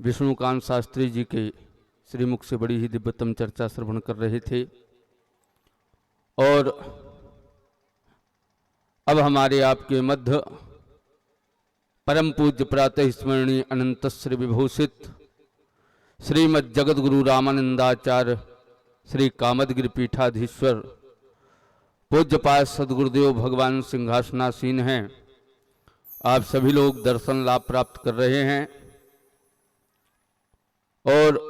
विष्णुकांत शास्त्री जी के श्रीमुख से बड़ी ही दिव्यतम चर्चा श्रवण कर रहे थे। और अब हमारे आपके मध्य परम पूज्य प्रातः स्मरणीय अनंत श्री विभूषित श्रीमद् जगत गुरु रामानंदाचार्य श्री कामदगिरि पीठाधीश्वर पूज्यपाद सदगुरुदेव भगवान सिंहासनासीन हैं। आप सभी लोग दर्शन लाभ प्राप्त कर रहे हैं और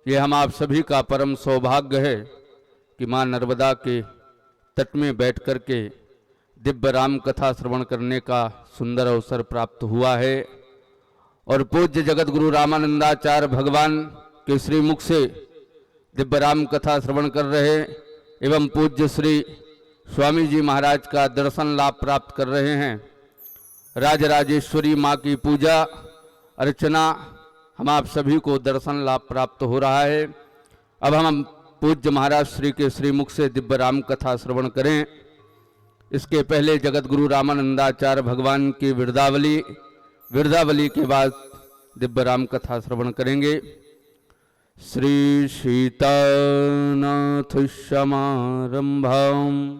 ये हम आप सभी का परम सौभाग्य है कि मां नर्मदा के तट में बैठ कर के दिव्य राम कथा श्रवण करने का सुंदर अवसर प्राप्त हुआ है। और पूज्य जगत गुरु रामानंदाचार्य भगवान के श्रीमुख से दिव्य राम कथा श्रवण कर रहे एवं पूज्य श्री स्वामी जी महाराज का दर्शन लाभ प्राप्त कर रहे हैं। राजराजेश्वरी माँ की पूजा अर्चना हम आप सभी को दर्शन लाभ प्राप्त हो रहा है। अब हम पूज्य महाराज श्री के श्रीमुख से दिव्य राम कथा श्रवण करें। इसके पहले जगत गुरु रामानंदाचार्य भगवान की विरदावली के बाद दिव्य राम कथा श्रवण करेंगे। श्री सीतानाथ समारंभां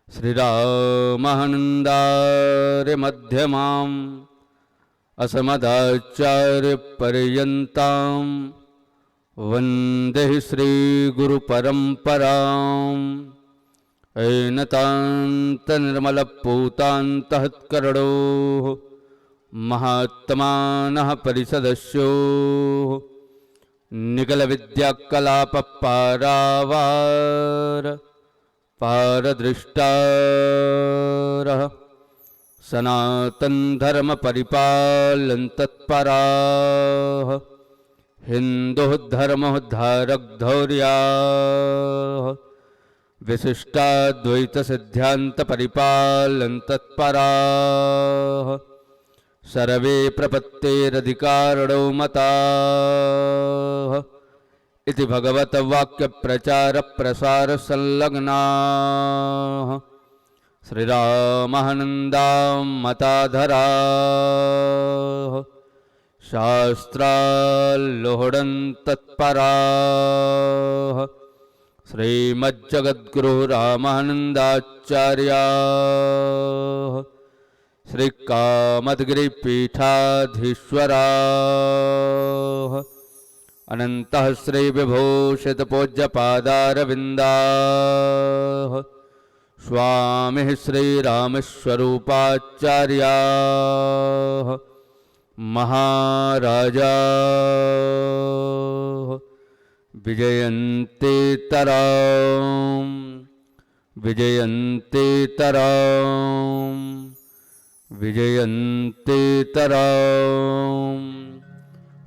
श्री रामानंदार्य मध्यमाम् अस्मदाचार्य पर्यन्तां वंदे श्री गुरु परंपराम् ऐनतान्त निर्मल पूतान्तःकरणो महात्मानः परिषदस्यो निगल विद्याकलाप पारावार पारदृष्टारः सनातन धर्म परिपालन तत्पराः हिंदु धर्मोद्धारक धौर्याः विशिष्टाद्वैत सिद्धांत परिपालन तत्पराः सर्वे प्रपत्तेरधिकारिणो मताः इति भगवत वाक्य प्रचार प्रसार संलग्नाः श्री रामानंदां मताधराः शास्त्राल्लोहडं तत्पराः श्रीमज्जगद्गुरु रामानंदाचार्याः श्री कामदगिरि पीठाधीश्वराः अनंतः श्री विभूषित पूज्यपादारविन्दाः स्वामी श्री रामस्वरूपाचार्याः महाराजाः विजयन्ते तराम्।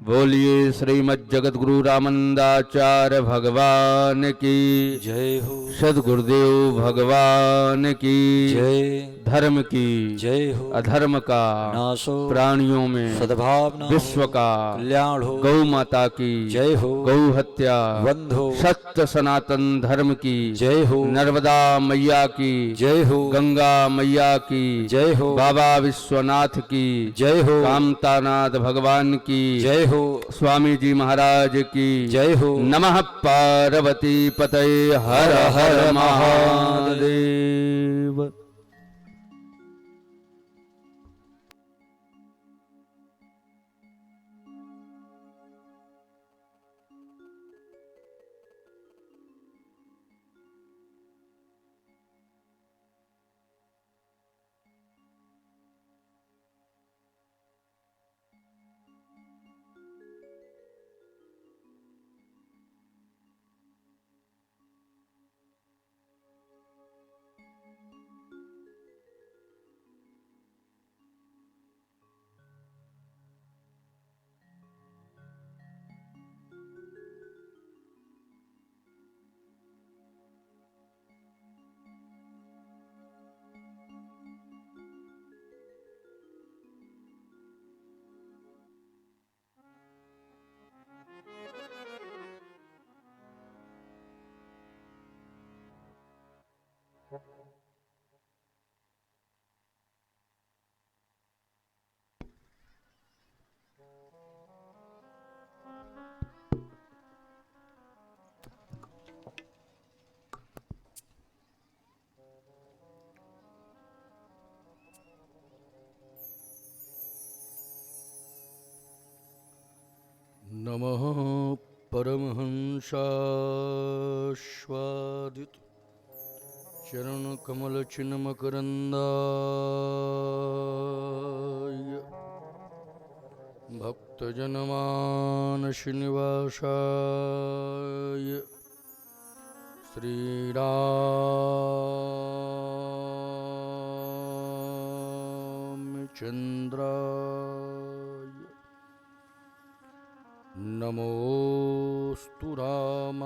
बोलिए श्रीमद् जगत गुरु रामानंदाचार्य भगवान की जय हो। सदगुरुदेव भगवान की जय। धर्म की जय हो। अधर्म का नाश हो। प्राणियों में सद्भावना विश्व का कल्याण हो। गौ माता की जय हो। गौ हत्या बंद हो। सत्य सनातन धर्म की जय हो। नर्मदा मैया की जय हो। गंगा मैया की जय हो। बाबा विश्वनाथ की जय हो। कामतानाथ भगवान की जय हो। स्वामी जी महाराज की जय हो। नमः पार्वती पतये हर हर महादेव। नमः परमहंसास्वादित चरणकमलचिन्मकरन्दाय भक्तजनमानसनिवासाय श्रीरामचन्द्राय नमोस्तु रामाय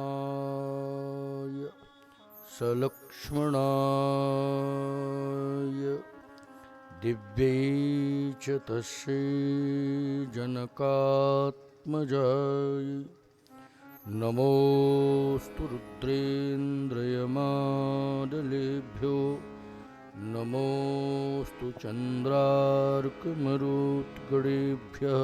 सलक्ष्मणाय दिव्यै च तस्यै जनकात्मजाय नमोस्तु रुद्रेन्द्रयमादलेभ्यो नमोस्तु चन्द्रार्कमरुद्गणेभ्यः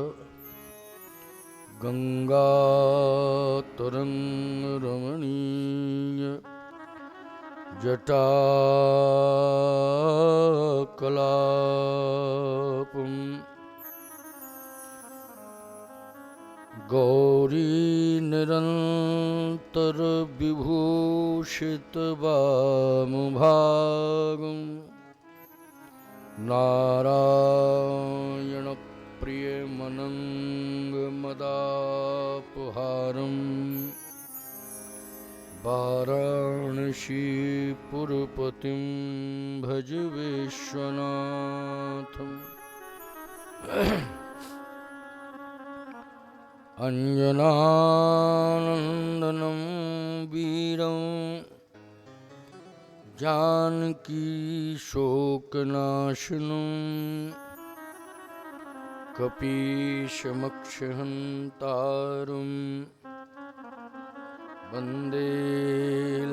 गंगातरंगरमणीय जटाकलापं गौरीनिरन्तरविभूषितवामभागं नारायणप्रियमनङ्गमदापहारं वाराणसीपुरपतिं भज विश्वनाथम् अंजनानंदनं वीरं जानकी शोकनाशनं कपीशमक्षहन्तारं वन्दे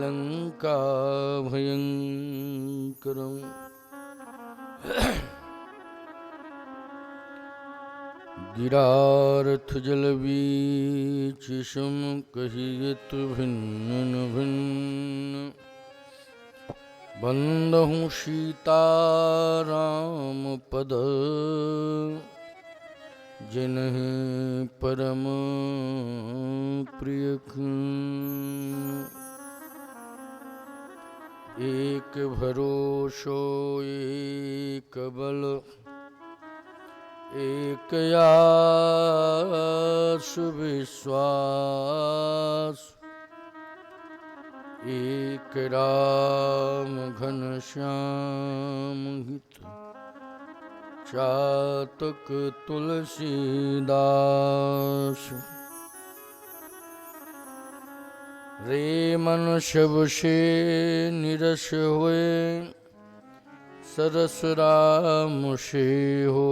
लङ्काभयङ्करम् गिरार्थजलवीचिशं कहियत भिन्न न भिन्न बंदहु सीतारामपद जिन्हि परम प्रिय एक भरोसो एक बल एक आस विश्वास एक राम घनश्याम हित चातक तुलसीदास रे मन शब से निरस हुए सरस राम से हो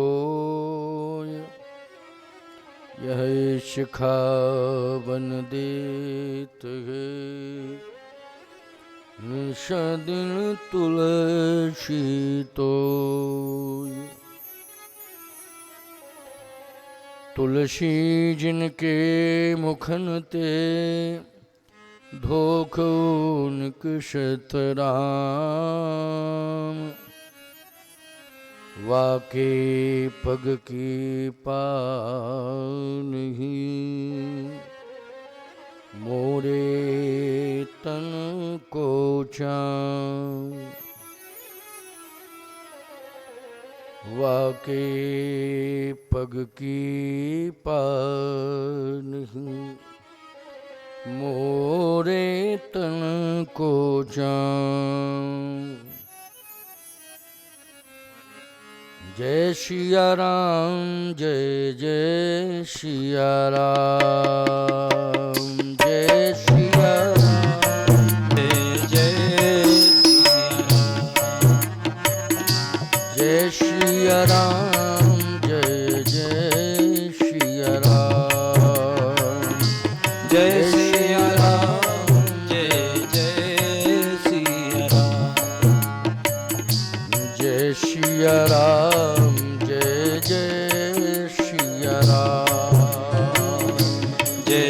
यह शिखा बन देत है निश दिन तुलसी तो तुलसी जिनके मुखन ते धोखुन शतराम वाके पग की पान ही मोरे तन को चाँव वाके पग की पान ही मोरे तन को चाँव जय सिया राम जय जय सिया राम जय सिया राम जय सिया राम जय जय सिया राम जय सिया राम जय जय सिया राम जय सिया राम जय जय सिया राम जय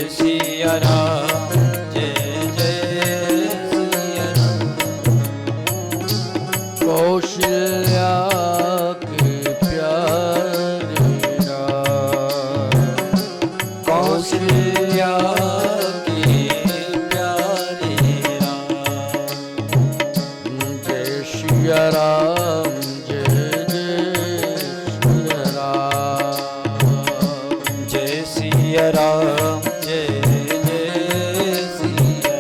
सिया राम जय जय सिया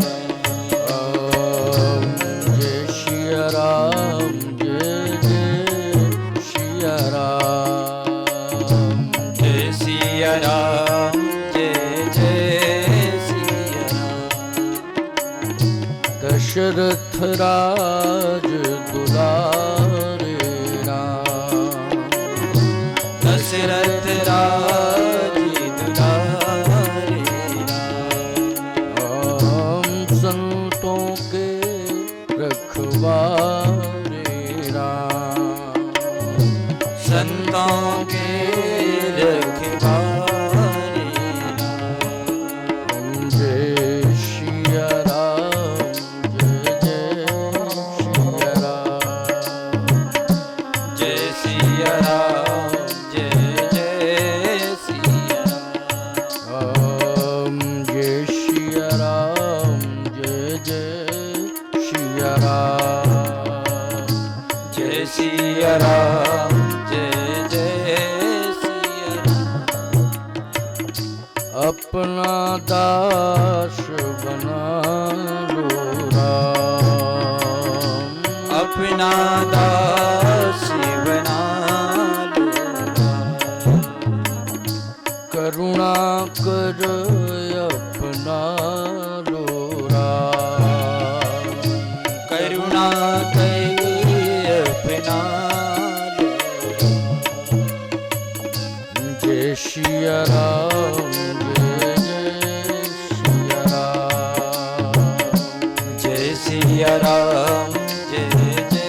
राम जय सिया राम जय जय सिया राम जय सिया राम जय जय सिया दशरथ राज दुलारे राम दशरथ राज दुलारे राम संतों के रखवारे राम संतों के रखवारे जय सिया राम जय जय सिया राम जय सिया राम जय जय सिया राम जय सिया राम जय जय सिया राम जय सिया राम जय जय सिया अपना दास बना लो राम अपना दास बना लो करुणा कर अपना लो राम करुणा कर अपना लो जय सिया राम जय जय सिया राम जय सिया राम जय जय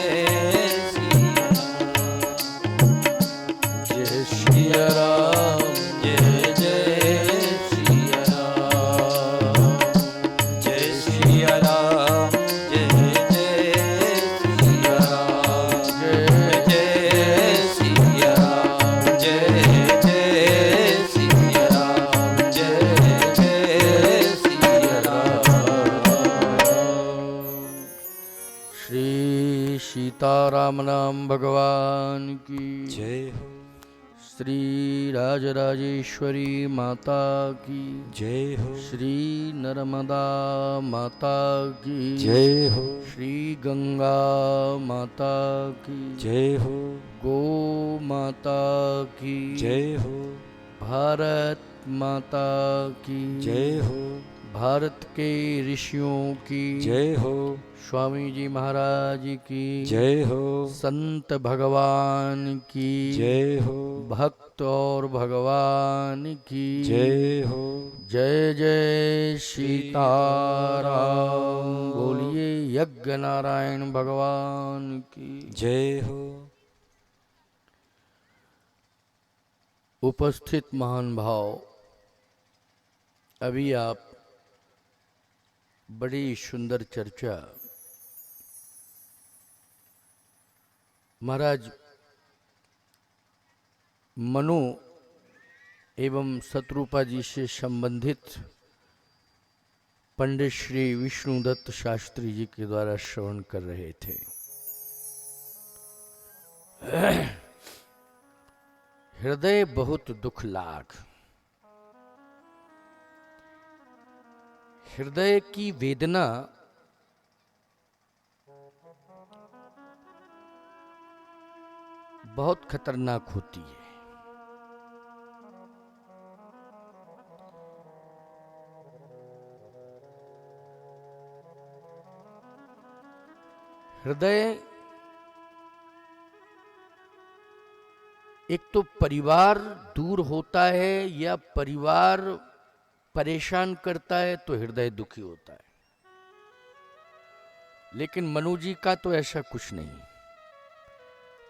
सिया जय जय सिया राम जय जय सिया जय सिया जय जय सिया जय जय सिया श्री सीताराम नाम भगवान की जय हो श्री राजराजेश्वरी माता की जय हो श्री नर्मदा माता की जय हो श्री गंगा माता की जय हो गो माता की जय हो भारत माता की जय हो भारत के ऋषियों की जय हो स्वामी जी महाराज की जय हो संत भगवान की जय हो भक्त और भगवान की जय हो जय जय सीताराम बोलिए यज्ञ नारायण भगवान की जय हो उपस्थित महान भाव अभी आप बड़ी सुंदर चर्चा महाराज मनु एवं शत्रुपा जी से संबंधित पंडित श्री विष्णुदत्त शास्त्री जी के द्वारा श्रवण कर रहे थे। हृदय बहुत दुख लाग, हृदय की वेदना बहुत खतरनाक होती है। हृदय एक तो परिवार दूर होता है या परिवार परेशान करता है तो हृदय दुखी होता है, लेकिन मनु जी का तो ऐसा कुछ नहीं।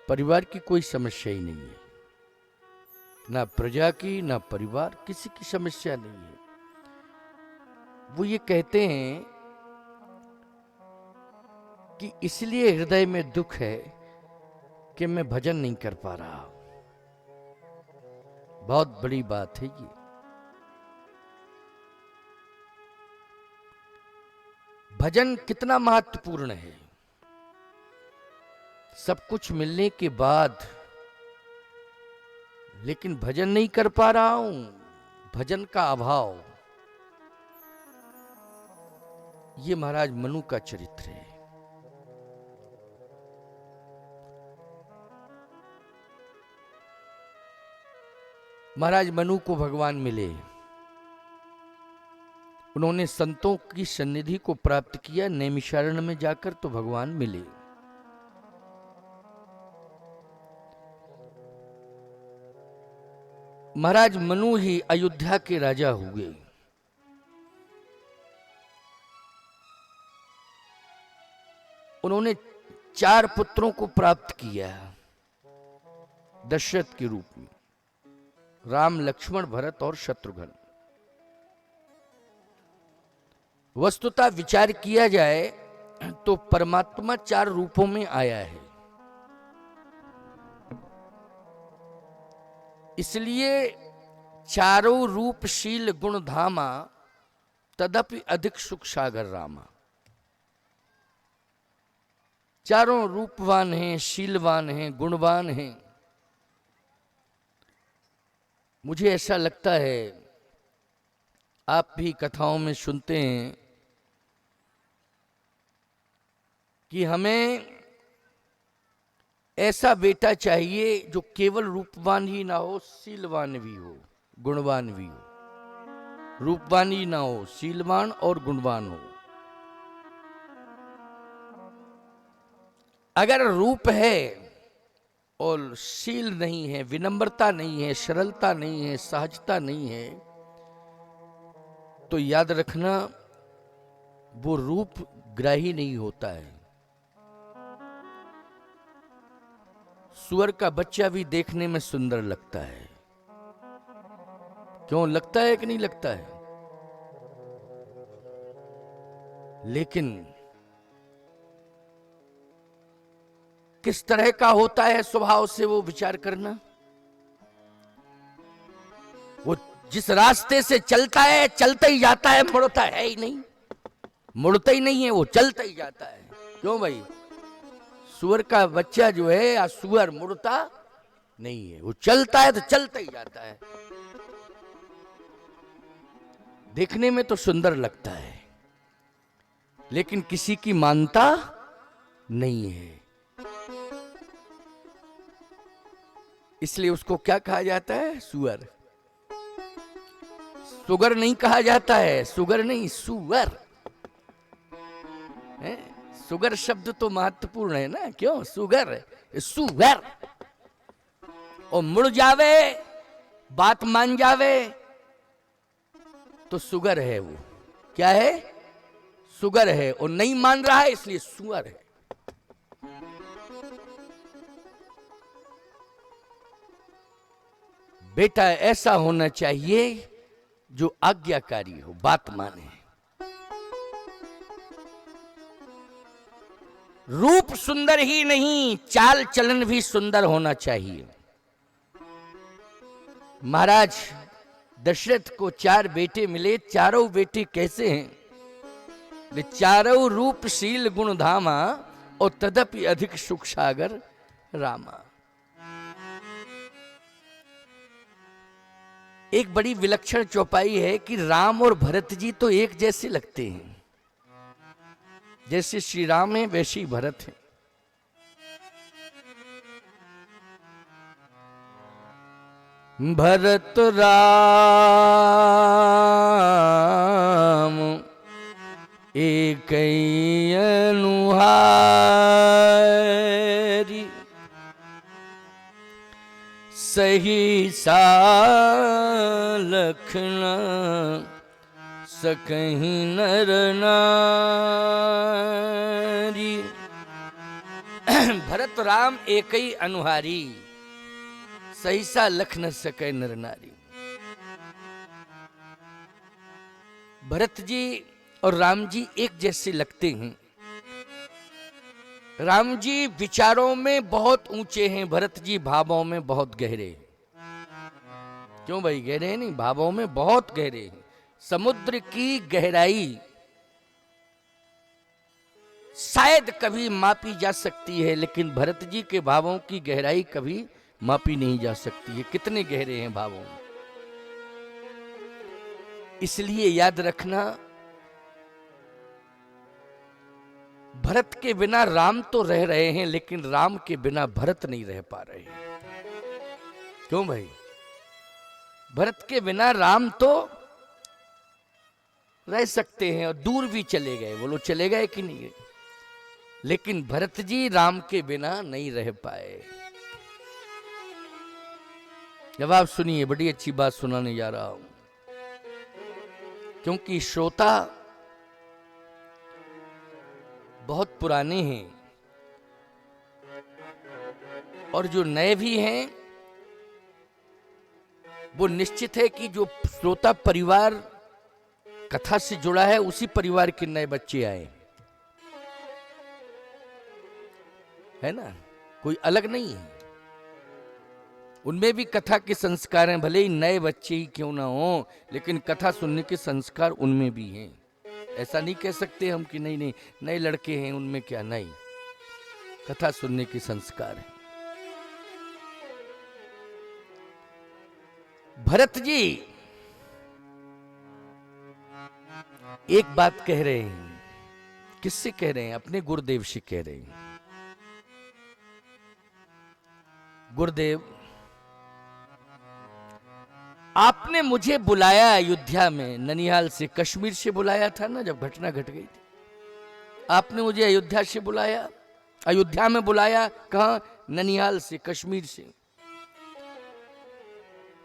परिवार की कोई समस्या ही नहीं है, ना प्रजा की ना परिवार, किसी की समस्या नहीं है। वो ये कहते हैं कि इसलिए हृदय में दुख है कि मैं भजन नहीं कर पा रहा। बहुत बड़ी बात है ये। भजन कितना महत्वपूर्ण है। सब कुछ मिलने के बाद लेकिन भजन नहीं कर पा रहा हूं, भजन का अभाव, ये महाराज मनु का चरित्र है। महाराज मनु को भगवान मिले, उन्होंने संतों की सन्निधि को प्राप्त किया, नैमिषारण्य में जाकर तो भगवान मिले। महाराज मनु ही अयोध्या के राजा हुए। उन्होंने 4 पुत्रों को प्राप्त किया दशरथ के रूप में, राम, लक्ष्मण, भरत और शत्रुघ्न। वस्तुतः विचार किया जाए तो परमात्मा 4 रूपों में आया है, इसलिए चारों रूपशील गुण धामा, तदपि अधिक सुख सागर रामा। चारों रूपवान हैं, शीलवान हैं, गुणवान हैं। मुझे ऐसा लगता है, आप भी कथाओं में सुनते हैं कि हमें ऐसा बेटा चाहिए जो केवल रूपवान ही ना हो, शीलवान भी हो, गुणवान भी हो। रूपवान ही ना हो, शीलवान और गुणवान हो। अगर रूप है और शील नहीं है, विनम्रता नहीं है, सरलता नहीं है, सहजता नहीं है, तो याद रखना वो रूप ग्राही नहीं होता है। सुअर का बच्चा भी देखने में सुंदर लगता है, क्यों लगता है कि नहीं लगता है? लेकिन किस तरह का होता है स्वभाव से, वो विचार करना। वो जिस रास्ते से चलता है चलता ही जाता है, मुड़ता है ही नहीं, मुड़ता ही नहीं है, वो चलता ही जाता है। क्यों भाई? सुअर का बच्चा जो है या सुअर मुड़ता नहीं है, वो चलता है तो चलता ही जाता है। देखने में तो सुंदर लगता है, लेकिन किसी की मानता नहीं है। इसलिए उसको क्या कहा जाता है? सुअर। सुगर नहीं कहा जाता है, सुगर नहीं, सुअर। सुगर शब्द तो महत्वपूर्ण है ना, क्यों? सुगर, सुअर। और मुड़ जावे, बात मान जावे तो सुगर है। वो क्या है? सुगर है। और नहीं मान रहा है इसलिए सुअर है। बेटा ऐसा होना चाहिए जो आज्ञाकारी हो, बात माने। रूप सुंदर ही नहीं, चाल चलन भी सुंदर होना चाहिए। महाराज दशरथ को 4 बेटे मिले। चारों बेटे कैसे हैं? वे चारों रूपशील गुणधामा और तदपि अधिक सुख सागर रामा। एक बड़ी विलक्षण चौपाई है कि राम और भरत जी तो एक जैसे लगते हैं। जैसे श्री राम है वैसे ही भरत है। भरत राम एक अनुहारी, सही लखना सकहीं नर नारी। भरत राम एक ही अनुहारी, सहीसा लख न सके नर नारी। भरत जी और राम जी एक जैसे लगते हैं। राम जी विचारों में बहुत ऊंचे हैं, भरत जी भावों में बहुत गहरे हैं। क्यों भाई? गहरे हैं नहीं, भावों में बहुत गहरे हैं। समुद्र की गहराई शायद कभी मापी जा सकती है, लेकिन भरत जी के भावों की गहराई कभी मापी नहीं जा सकती है। कितने गहरे हैं भावों में। इसलिए याद रखना, भरत के बिना राम तो रह रहे हैं, लेकिन राम के बिना भरत नहीं रह पा रहे हैं। क्यों भाई? भरत के बिना राम तो रह सकते हैं और दूर भी चले गए, वो लोग चले गए कि नहीं, लेकिन भरत जी राम के बिना नहीं रह पाए। जवाब सुनिए, बड़ी अच्छी बात सुनाने जा रहा हूं, क्योंकि श्रोता बहुत पुराने हैं और जो नए भी हैं, वो निश्चित है कि जो श्रोता परिवार कथा से जुड़ा है, उसी परिवार के नए बच्चे आए, है ना, कोई अलग नहीं है। उनमें भी कथा के संस्कार हैं, भले ही नए बच्चे ही क्यों ना हो, लेकिन कथा सुनने के संस्कार उनमें भी हैं। ऐसा नहीं कह सकते हम कि नहीं नहीं नए लड़के हैं, उनमें क्या, नहीं, कथा सुनने के संस्कार हैं। भरत जी एक बात कह रहे हैं, किससे कह रहे हैं? अपने गुरुदेव से कह रहे हैं, गुरुदेव आपने मुझे बुलाया अयोध्या में, ननिहाल से, कश्मीर से बुलाया था ना जब घटना घट गई थी। आपने मुझे अयोध्या से बुलाया, अयोध्या में बुलाया, कहां? ननिहाल से, कश्मीर से।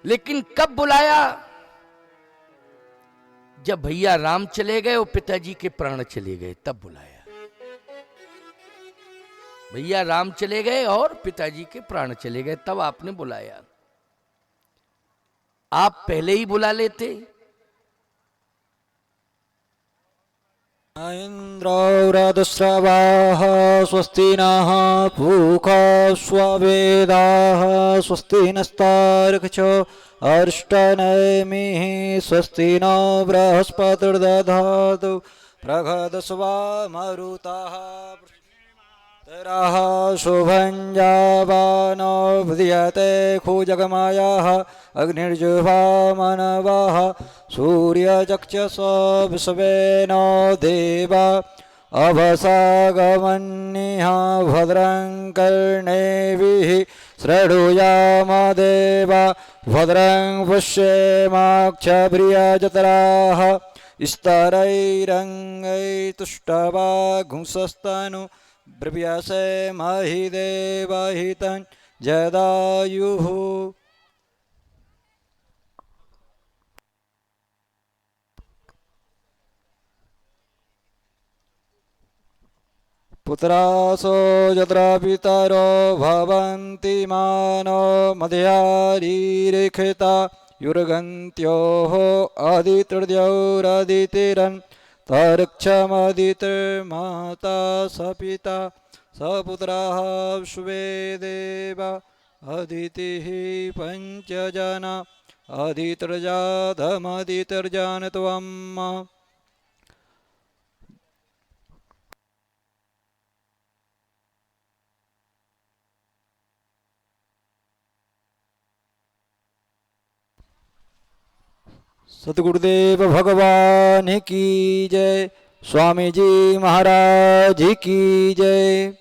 लेकिन कब बुलाया? जब भैया राम चले गए और पिताजी के प्राण चले गए, तब बुलाया। भैया राम चले गए और पिताजी के प्राण चले गए, तब आपने बुलाया। आप पहले ही बुला लेते। इंद्रौरदुस्रवाः स्वस्ति नः पूषा स्ववेदाः स्वस्ति नस्तार्क्ष्यो अरिष्टनेमिः स्वस्ति नो बृहस्पतिर्दधातु प्रगदस्वा मरुतः तराः शुभं जावानो विद्यते खुजगमायाः अग्निर्जुह्वा मनवः सूर्यचक्षुषो विश्वेनो देवा अभसागमन्यः भद्रं कर्णेभिः शृणुयाम देवा भद्रं पश्येमाक्षप्रियजत्राः स्तरैरङ्गैस्तुष्टवागुंसस्तनु ब्रव्यसे महि देवहितं जदायुः। पुत्रासो यत्र पितरो भवन्ति मानो मध्यारीरेखिता युर्गन्त्योः अदितिर्द्यौरदितिरन् तर्क्षमदितिर्माता स पिता स पुत्रः शुभे देव अदितिः पञ्चजना अदितिर्जातमदितिर्जानत्वम्। सतगुरुदेव भगवान की जय, स्वामी जी महाराज की जय।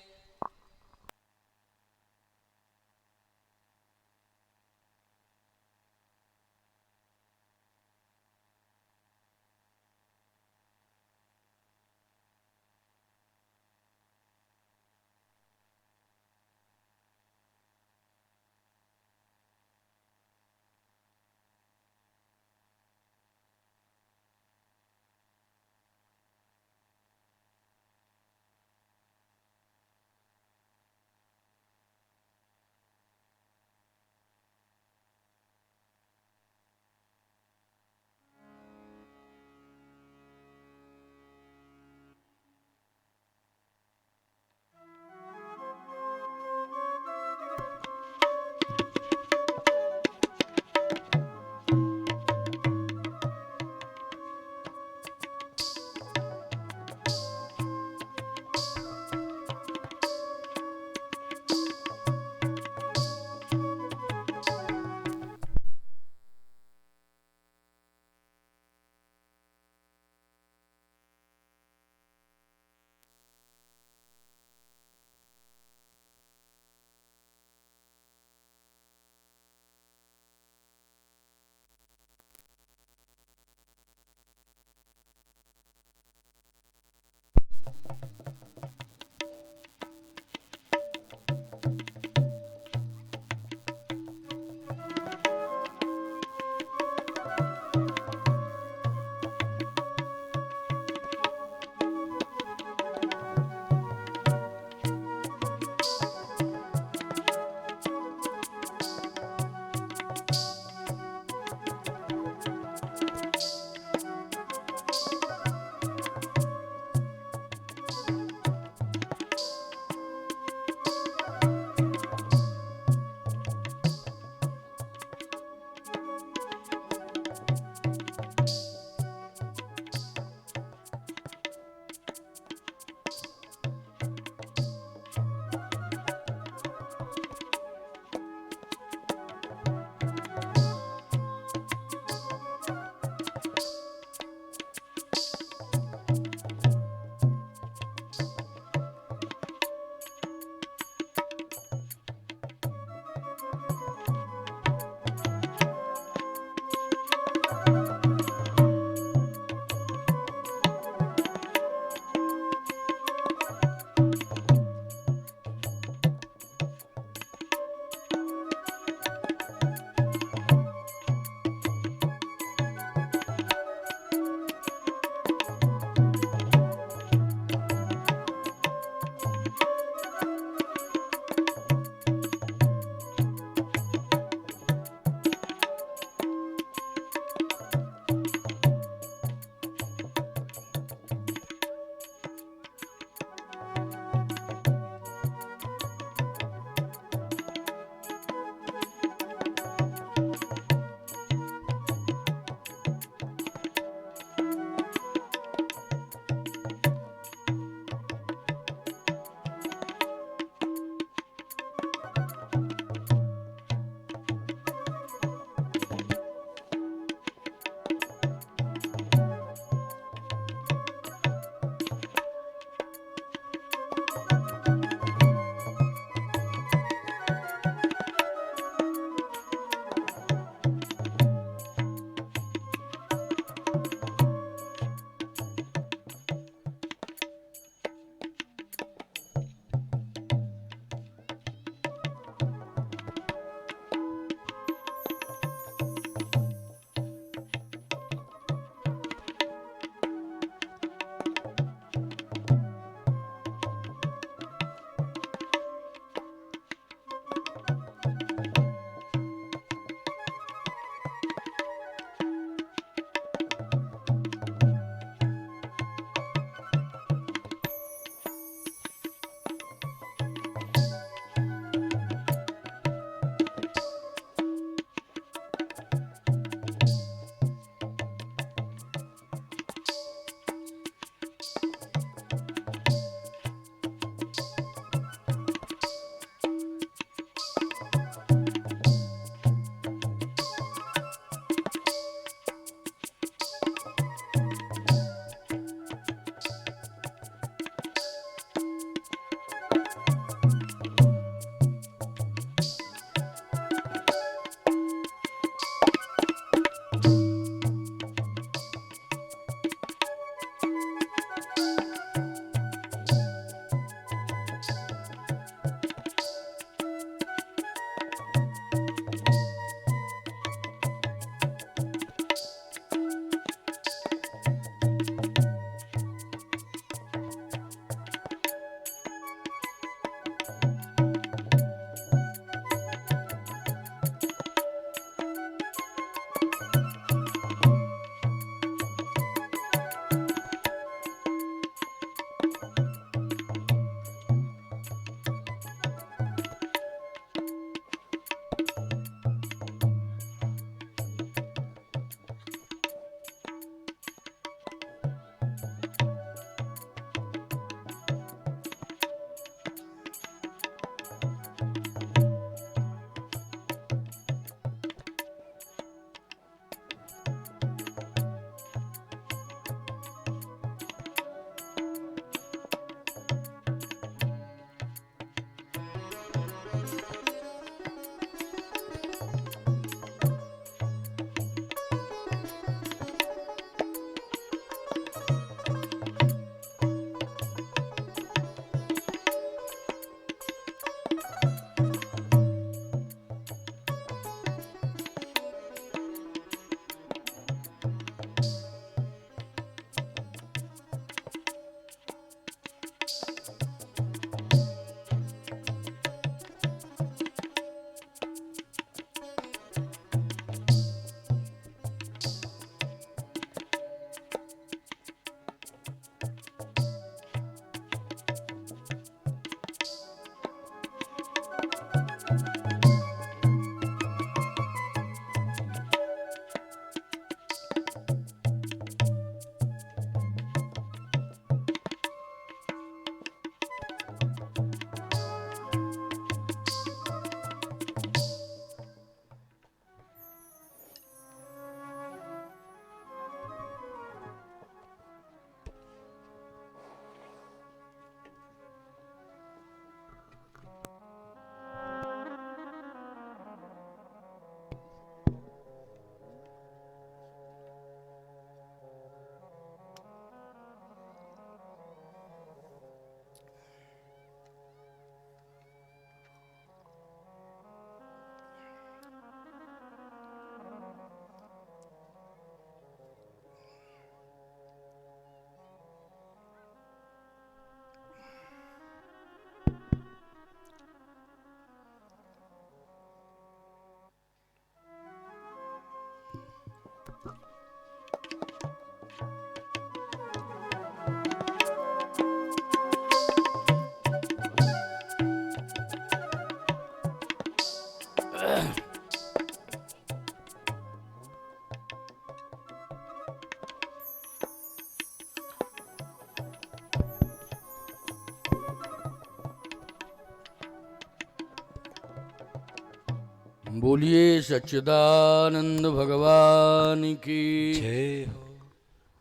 बोलिए सच्चिदानंद भगवान की जय हो।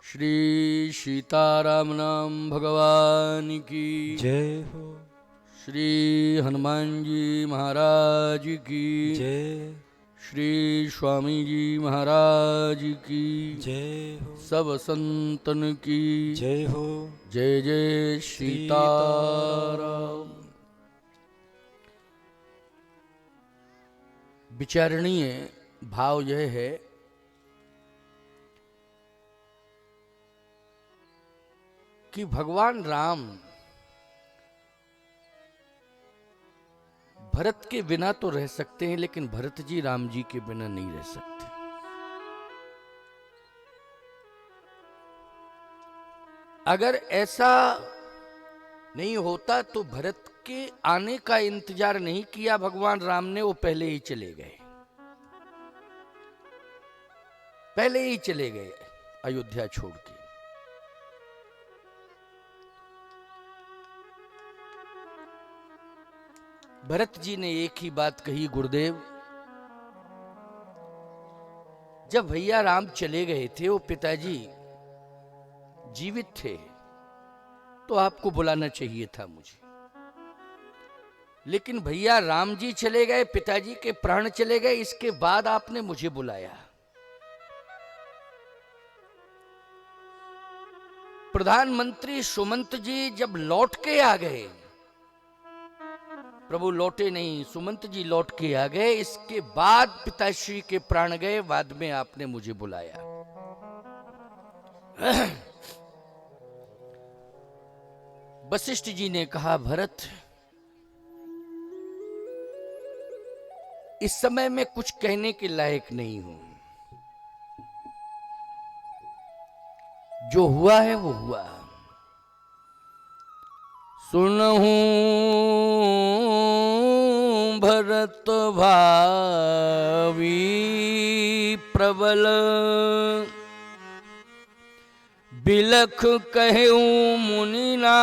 श्री सीताराम नाम भगवान की जय हो। श्री हनुमान जी महाराज की जय। श्री स्वामी जी महाराज की जय हो। सब संतन की जय हो। जय जय सीताराम। विचारणीय भाव यह है कि भगवान राम भरत के बिना तो रह सकते हैं, लेकिन भरत जी राम जी के बिना नहीं रह सकते। अगर ऐसा नहीं होता तो भरत के आने का इंतजार नहीं किया भगवान राम ने, वो पहले ही चले गए, पहले ही चले गए अयोध्या छोड़ के। भरत जी ने एक ही बात कही, गुरुदेव जब भैया राम चले गए थे, वो पिताजी जीवित थे, तो आपको बुलाना चाहिए था मुझे, लेकिन भैया राम जी चले गए, पिताजी के प्राण चले गए, इसके बाद आपने मुझे बुलाया। प्रधानमंत्री सुमंत जी जब लौट के आ गए, प्रभु लौटे नहीं, सुमंत जी लौट के आ गए, इसके बाद पिताश्री के प्राण गए, बाद में आपने मुझे बुलाया। वशिष्ठ जी ने कहा, भरत इस समय मैं कुछ कहने के लायक नहीं हूं, जो हुआ है वो हुआ। सुनहूं भरत भावी प्रबल, बिलख कहूं मुनिनाथ,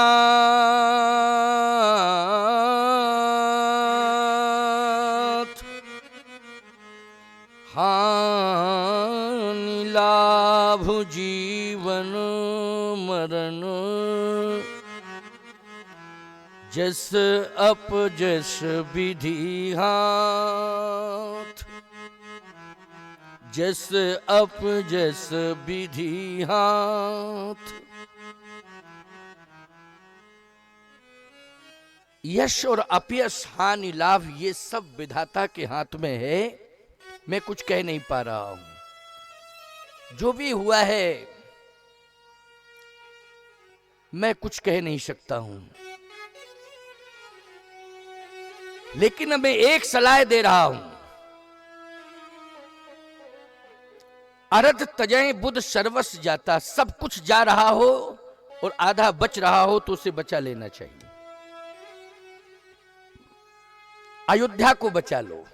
हानि लाभ जीवन मरण, जस अप जस विधि हाथ, जस अप जस विधि हाथ। यश और अपयश, हानि लाभ, ये सब विधाता के हाथ में है, मैं कुछ कह नहीं पा रहा हूं। जो भी हुआ है मैं कुछ कह नहीं सकता हूं, लेकिन मैं एक सलाह दे रहा हूं, अरध तजय बुध सर्वस जाता, सब कुछ जा रहा हो और आधा बच रहा हो तो उसे बचा लेना चाहिए। अयोध्या को बचा लो।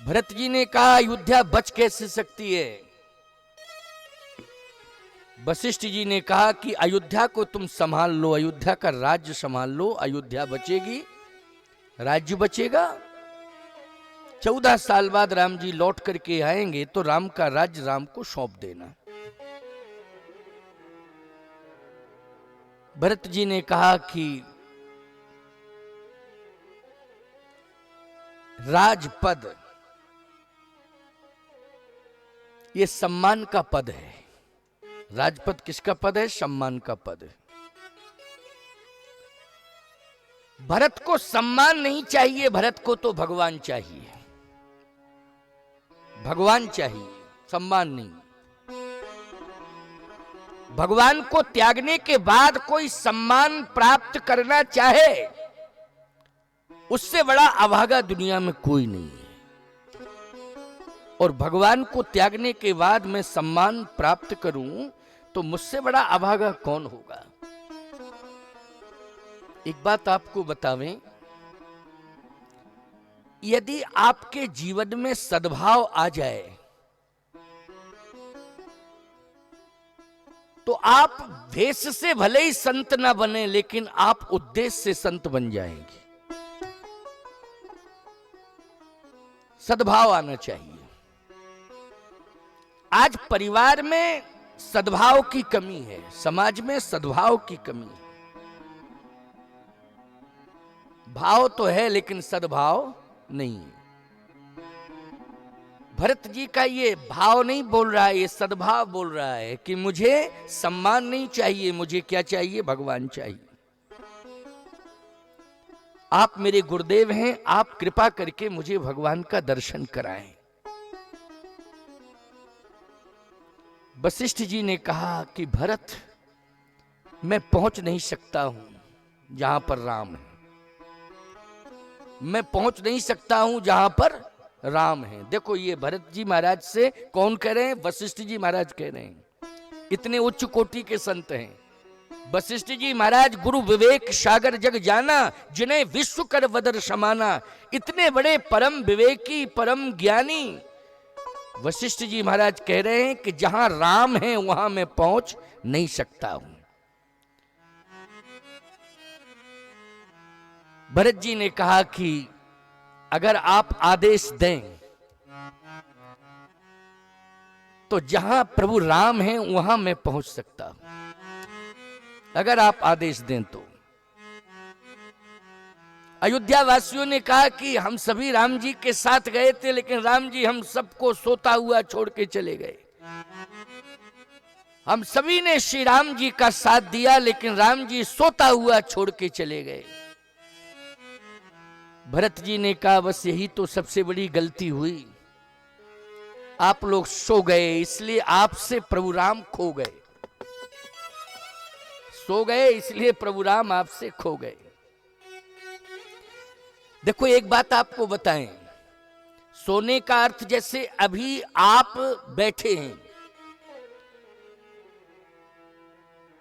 भरत जी ने कहा, अयोध्या बच कैसे सकती है? वशिष्ठ जी ने कहा कि अयोध्या को तुम संभाल लो, अयोध्या का राज्य संभाल लो, अयोध्या बचेगी, राज्य बचेगा। 14 साल बाद राम जी लौट करके आएंगे तो राम का राज्य राम को सौंप देना। भरत जी ने कहा कि राजपद ये सम्मान का पद है। राजपद किसका पद है? सम्मान का पद है। भरत को सम्मान नहीं चाहिए, भरत को तो भगवान चाहिए, भगवान चाहिए, सम्मान नहीं। भगवान को त्यागने के बाद कोई सम्मान प्राप्त करना चाहे, उससे बड़ा अभागा दुनिया में कोई नहीं है। और भगवान को त्यागने के बाद मैं सम्मान प्राप्त करूं तो मुझसे बड़ा अभागा कौन होगा? एक बात आपको बतावें, यदि आपके जीवन में सद्भाव आ जाए तो आप देश से भले ही संत ना बने, लेकिन आप उद्देश्य से संत बन जाएंगे। सद्भाव आना चाहिए। आज परिवार में सद्भाव की कमी है, समाज में सद्भाव की कमी है। भाव तो है लेकिन सद्भाव नहीं है। भरत जी का ये भाव नहीं बोल रहा है, ये सद्भाव बोल रहा है कि मुझे सम्मान नहीं चाहिए, मुझे क्या चाहिए? भगवान चाहिए। आप मेरे गुरुदेव हैं, आप कृपा करके मुझे भगवान का दर्शन कराएं। वशिष्ठ जी ने कहा कि भरत, मैं पहुंच नहीं सकता हूं जहां पर राम है, मैं पहुंच नहीं सकता हूं जहां पर राम है। देखो ये भरत जी महाराज से कौन कह रहे हैं? वशिष्ठ जी महाराज कह रहे हैं। इतने उच्च कोटि के संत हैं वशिष्ठ जी महाराज। गुरु विवेक सागर जग जाना, जिन्हें विश्व कर वदर समाना। इतने बड़े परम विवेकी, परम ज्ञानी वशिष्ठ जी महाराज कह रहे हैं कि जहां राम है वहां मैं पहुंच नहीं सकता हूं। भरत जी ने कहा कि अगर आप आदेश दें तो जहां प्रभु राम हैं वहां मैं पहुंच सकता हूं, अगर आप आदेश दें तो। अयोध्या वासियों ने कहा कि हम सभी राम जी के साथ गए थे, लेकिन राम जी हम सबको सोता हुआ छोड़ के चले गए। हम सभी ने श्री राम जी का साथ दिया, लेकिन राम जी सोता हुआ छोड़ के चले गए। भरत जी ने कहा बस यही तो सबसे बड़ी गलती हुई, आप लोग सो गए, इसलिए आपसे प्रभु राम खो गए। सो गए इसलिए प्रभु राम आपसे खो गए। देखो एक बात आपको बताएं, सोने का अर्थ जैसे अभी आप बैठे हैं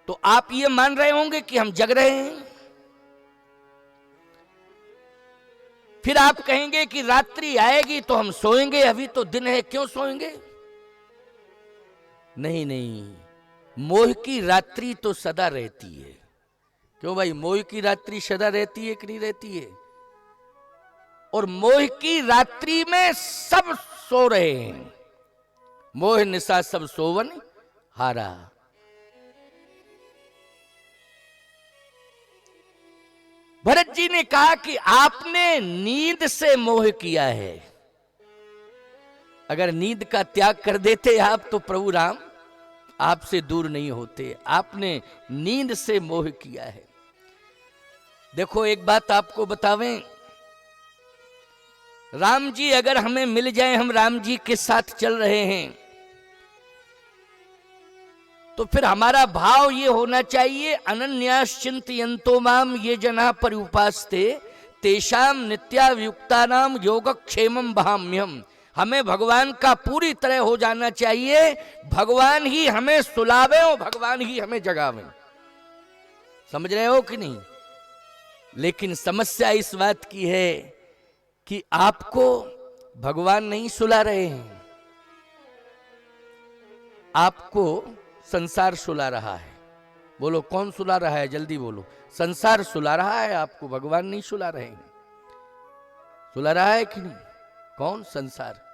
तो आप ये मान रहे होंगे कि हम जग रहे हैं, फिर आप कहेंगे कि रात्रि आएगी तो हम सोएंगे, अभी तो दिन है क्यों सोएंगे? नहीं नहीं, मोह की रात्रि तो सदा रहती है। क्यों भाई, मोह की रात्रि सदा रहती है कि नहीं रहती है? और मोह की रात्रि में सब सो रहे हैं। मोह निशा सब सोवन हारा। भरत जी ने कहा कि आपने नींद से मोह किया है। अगर नींद का त्याग कर देते आप तो प्रभु राम आपसे दूर नहीं होते। आपने नींद से मोह किया है। देखो एक बात आपको बतावें, राम जी अगर हमें मिल जाए, हम राम जी के साथ चल रहे हैं, तो फिर हमारा भाव ये होना चाहिए, अनन्यास चिंतयन्तो माम ये जना पर्युपास्ते तेषाम नित्यायुक्तानाम योगक्षेमम वहाम्यहम्। हमें भगवान का पूरी तरह हो जाना चाहिए। भगवान ही हमें सुलावे और भगवान ही हमें जगावे। समझ रहे हो कि नहीं? लेकिन समस्या इस बात की है कि आपको भगवान नहीं सुला रहे हैं, आपको संसार सुला रहा है। बोलो कौन सुला रहा है? जल्दी बोलो। संसार सुला रहा है आपको, भगवान नहीं सुला रहे हैं। सुला रहा है कि नहीं? कौन? संसार।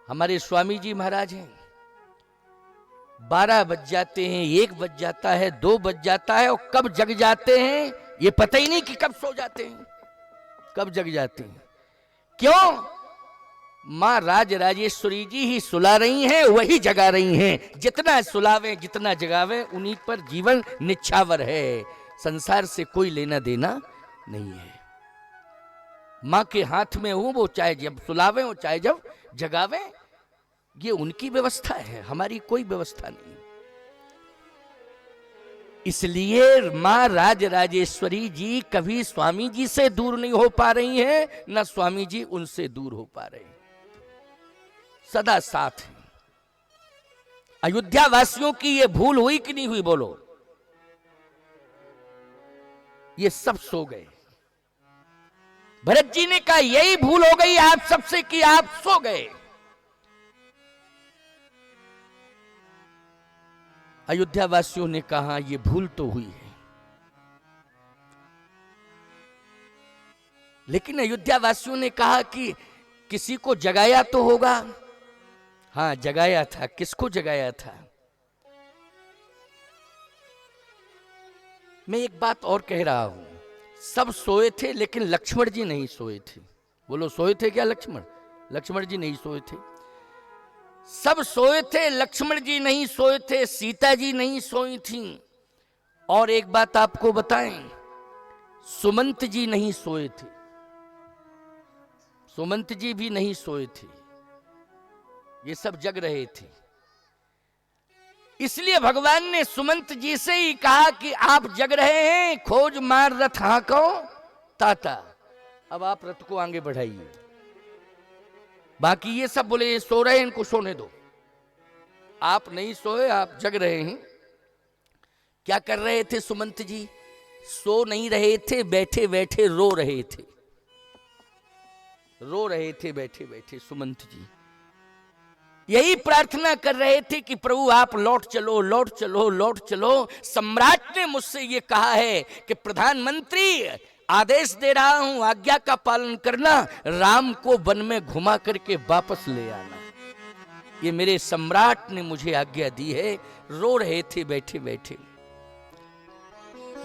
हमारे स्वामी जी महाराज हैं, 12 बज जाते हैं, 1 बज जाता है, 2 बज जाता है, और कब जग जाते हैं ये पता ही नहीं कि कब सो जाते हैं, कब जग जाते हैं। क्यों? मां राज राजेश्वरी जी ही सुला रही हैं, वही जगा रही हैं। जितना सुलावे जितना जगावे उन्हीं पर जीवन निछावर है। संसार से कोई लेना देना नहीं है। मां के हाथ में हूं, वो चाहे जब सुलावे हो चाहे जब जगावे, ये उनकी व्यवस्था है, हमारी कोई व्यवस्था नहीं। इसलिए मां राज राजेश्वरी जी कभी स्वामी जी से दूर नहीं हो पा रही हैं, न स्वामी जी उनसे दूर हो पा रहे हैं, सदा साथ हैं। अयोध्या वासियों की ये भूल हुई कि नहीं हुई? बोलो। ये सब सो गए। भरत जी ने कहा यही भूल हो गई आप सबसे कि आप सो गए। अयोध्या वासियों ने कहा ये भूल तो हुई है। लेकिन अयोध्या वासियों ने कहा कि किसी को जगाया तो होगा। हाँ, जगाया था। किसको जगाया था? मैं एक बात और कह रहा हूं, सब सोए थे लेकिन लक्ष्मण जी नहीं सोए थे। बोलो, सोए थे क्या लक्ष्मण? लक्ष्मण जी नहीं सोए थे। सब सोए थे, लक्ष्मण जी नहीं सोए थे, सीता जी नहीं सोई थीं। और एक बात आपको बताएं, सुमंत जी नहीं सोए थे। सुमंत जी भी नहीं सोए थे। ये सब जग रहे थे। इसलिए भगवान ने सुमंत जी से ही कहा कि आप जग रहे हैं, खोज मार रथ हाको ताता। अब आप रथ को आगे बढ़ाइए। बाकी ये सब बोले ये सो रहे हैं, इनको सोने दो। आप नहीं सोए, आप जग रहे हैं। क्या कर रहे थे सुमंत जी? सो नहीं रहे थे, बैठे बैठे रो रहे थे। रो रहे थे बैठे बैठे सुमंत जी। यही प्रार्थना कर रहे थे कि प्रभु आप लौट चलो, लौट चलो, लौट चलो। सम्राट ने मुझसे ये कहा है कि प्रधानमंत्री आदेश दे रहा हूं, आज्ञा का पालन करना, राम को वन में घुमा करके वापस ले आना। ये मेरे सम्राट ने मुझे आज्ञा दी है। रो रहे थे बैठे बैठे।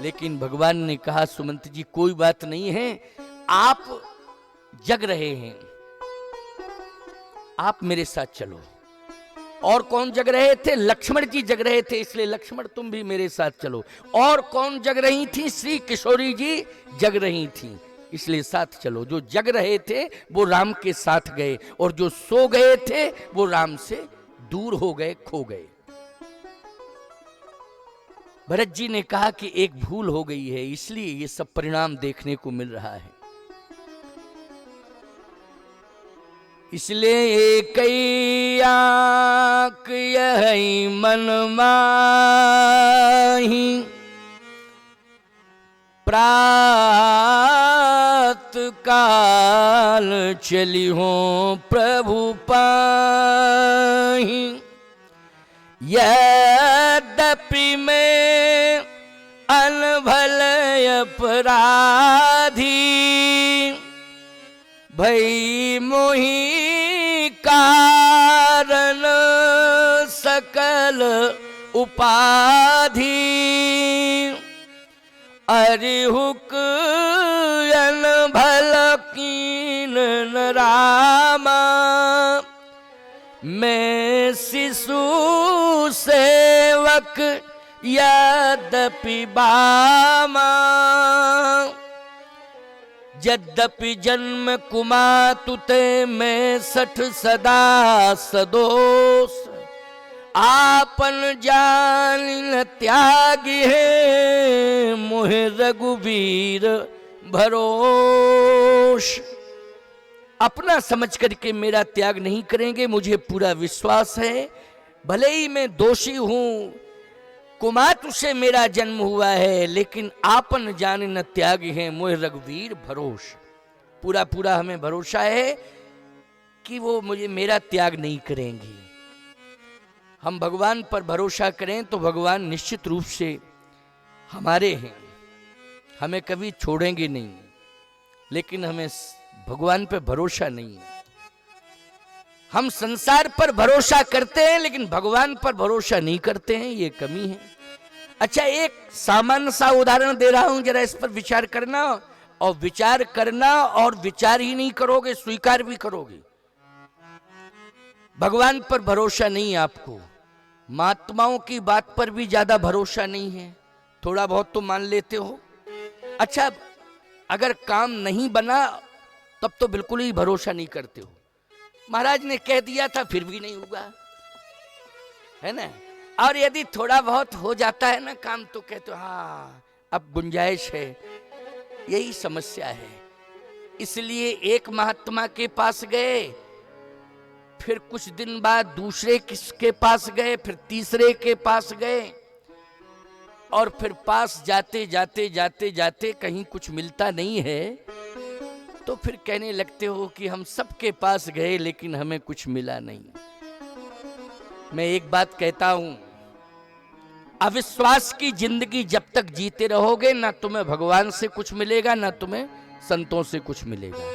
लेकिन भगवान ने कहा सुमंत जी कोई बात नहीं है, आप जग रहे हैं, आप मेरे साथ चलो। और कौन जग रहे थे? लक्ष्मण जी जग रहे थे, इसलिए लक्ष्मण तुम भी मेरे साथ चलो। और कौन जग रही थी? श्री किशोरी जी जग रही थी, इसलिए साथ चलो। जो जग रहे थे वो राम के साथ गए, और जो सो गए थे वो राम से दूर हो गए, खो गए। भरत जी ने कहा कि एक भूल हो गई है, इसलिए ये सब परिणाम देखने को मिल रहा है। इसलिए एक आंख यही मन माही, प्रात काल चली हो प्रभु पाही। यद्यपि में अनभल अपराधी, भई मोहि कारण सकल उपाधि। अरिहुक अनभल कीन न रामा, मैं शिशु सेवक यद्यपि बामा। यद्यपि जन्म कुमातुते में 60 सदा सदोष। आपन जान न त्यागी है, मोहे रघुवीर भरोष। अपना समझ करके मेरा त्याग नहीं करेंगे, मुझे पूरा विश्वास है। भले ही मैं दोषी हूं, कुमातु से मेरा जन्म हुआ है, लेकिन आपन जान न त्याग है, मोह रघुवीर भरोष। पूरा पूरा हमें भरोसा है कि वो मुझे मेरा त्याग नहीं करेंगी। हम भगवान पर भरोसा करें तो भगवान निश्चित रूप से हमारे हैं, हमें कभी छोड़ेंगे नहीं। लेकिन हमें भगवान पर भरोसा नहीं है। हम संसार पर भरोसा करते हैं लेकिन भगवान पर भरोसा नहीं करते हैं, ये कमी है। अच्छा, एक सामान्य सा उदाहरण दे रहा हूं, जरा इस पर विचार करना। और विचार करना, और विचार ही नहीं करोगे स्वीकार भी करोगे। भगवान पर भरोसा नहीं है आपको, महात्माओं की बात पर भी ज्यादा भरोसा नहीं है, थोड़ा बहुत तो मान लेते हो। अच्छा, अगर काम नहीं बना तब तो बिल्कुल ही भरोसा नहीं करते हो। महाराज ने कह दिया था फिर भी नहीं हुआ, है ना। और यदि थोड़ा बहुत हो जाता है ना काम तो कहते हो हाँ अब गुंजाइश है। यही समस्या है। इसलिए एक महात्मा के पास गए, फिर कुछ दिन बाद दूसरे किसके पास गए, फिर तीसरे के पास गए, और फिर पास जाते जाते जाते जाते कहीं कुछ मिलता नहीं है तो फिर कहने लगते हो कि हम सबके पास गए लेकिन हमें कुछ मिला नहीं। मैं एक बात कहता हूं, अविश्वास की जिंदगी जब तक जीते रहोगे ना तुम्हें भगवान से कुछ मिलेगा ना तुम्हें संतों से कुछ मिलेगा।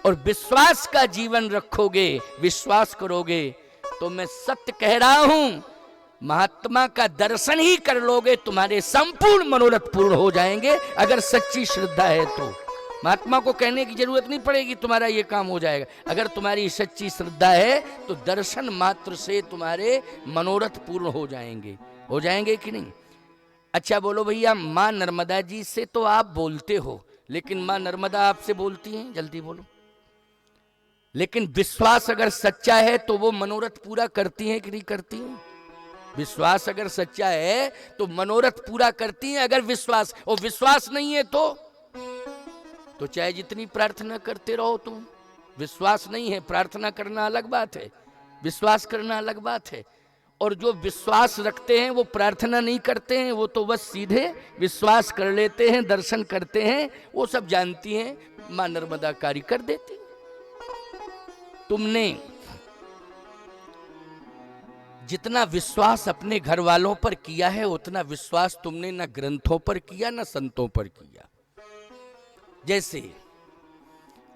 और विश्वास का जीवन रखोगे, विश्वास करोगे, तो मैं सत्य कह रहा हूं, महात्मा का दर्शन ही कर लोगे, तुम्हारे संपूर्ण मनोरथ पूर्ण हो जाएंगे। अगर सच्ची श्रद्धा है तो महात्मा को कहने की जरूरत नहीं पड़ेगी, तुम्हारा ये काम हो जाएगा। अगर तुम्हारी सच्ची श्रद्धा है तो दर्शन मात्र से तुम्हारे मनोरथ पूर्ण हो जाएंगे। हो जाएंगे कि नहीं? अच्छा बोलो भैया, माँ नर्मदा जी से तो आप बोलते हो, लेकिन माँ नर्मदा आपसे बोलती हैं? जल्दी बोलो। लेकिन विश्वास अगर सच्चा है तो वो मनोरथ पूरा करती हैं कि नहीं करती हैं? विश्वास अगर सच्चा है तो मनोरथ पूरा करती हैं। अगर विश्वास, और विश्वास नहीं है तो चाहे जितनी प्रार्थना करते रहो तुम, विश्वास नहीं है। प्रार्थना करना अलग बात है, विश्वास करना अलग बात है। और जो विश्वास रखते हैं वो प्रार्थना नहीं करते हैं, वो तो बस सीधे विश्वास कर लेते हैं, दर्शन करते हैं। वो सब जानती हैं, मां नर्मदा कार्य कर देती। तुमने जितना विश्वास अपने घर वालों पर किया है, उतना विश्वास तुमने न ग्रंथों पर किया न संतों पर किया। जैसे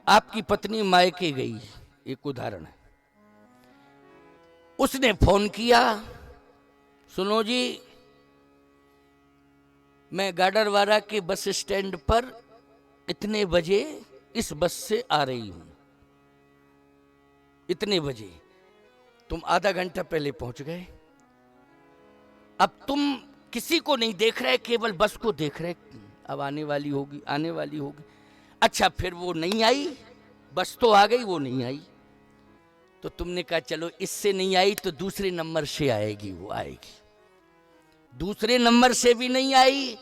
आपकी पत्नी मायके गई, एक उदाहरण है। उसने फोन किया, सुनो जी मैं गाडरवारा के बस स्टैंड पर इतने बजे इस बस से आ रही हूं, इतने बजे। तुम आधा घंटा पहले पहुंच गए। अब तुम किसी को नहीं देख रहे, केवल बस को देख रहे, अब आने वाली होगी, आने वाली होगी। अच्छा, फिर वो नहीं आई, बस तो आ गई, वो नहीं आई। तो तुमने कहा चलो इससे नहीं आई तो दूसरे नंबर से आएगी, वो आएगी। दूसरे नंबर से भी नहीं आई,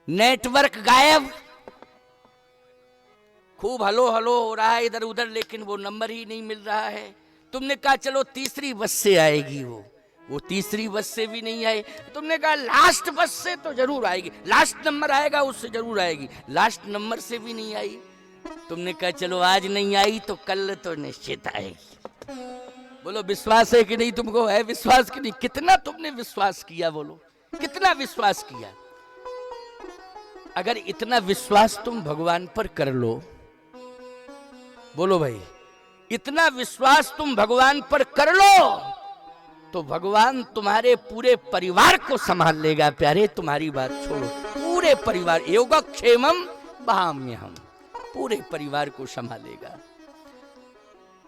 नेटवर्क गायब, खूब हलो हलो हो रहा है इधर उधर, लेकिन वो नंबर ही नहीं मिल रहा है। तुमने कहा चलो तीसरी बस से आएगी, वो तीसरी बस से भी नहीं आई। तुमने कहा लास्ट बस से तो जरूर आएगी, लास्ट नंबर आएगा उससे जरूर आएगी, लास्ट नंबर से भी नहीं आई। तुमने कहा चलो आज नहीं आई तो कल तो निश्चित आएगी। बोलो विश्वास है कि नहीं तुमको? है विश्वास कि नहीं? कितना तुमने विश्वास किया? बोलो कितना विश्वास किया? अगर इतना विश्वास तुम भगवान पर कर लो, बोलो भाई, इतना विश्वास तुम भगवान पर कर लो तो भगवान तुम्हारे पूरे परिवार को संभाल लेगा। प्यारे, तुम्हारी बात छोड़ो, पूरे परिवार, योगक्षेमम वहाम्यहम्, पूरे परिवार को संभालेगा।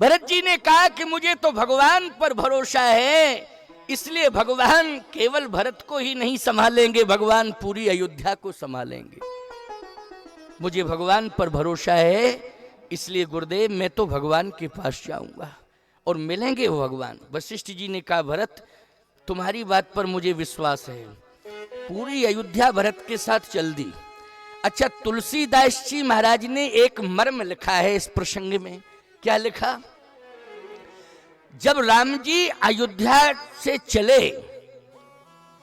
भरत जी ने कहा कि मुझे तो भगवान पर भरोसा है, इसलिए भगवान केवल भरत को ही नहीं संभालेंगे, भगवान पूरी अयोध्या को संभालेंगे। मुझे भगवान पर भरोसा है, इसलिए गुरुदेव मैं तो भगवान के पास जाऊंगा और मिलेंगे वो भगवान। वशिष्ठ जी ने कहा भरत तुम्हारी बात पर मुझे विश्वास है, पूरी अयोध्या भरत के साथ चल दी। अच्छा, तुलसीदास जी महाराज ने एक मर्म लिखा है इस प्रसंग में। क्या लिखा? जब राम जी अयोध्या से चले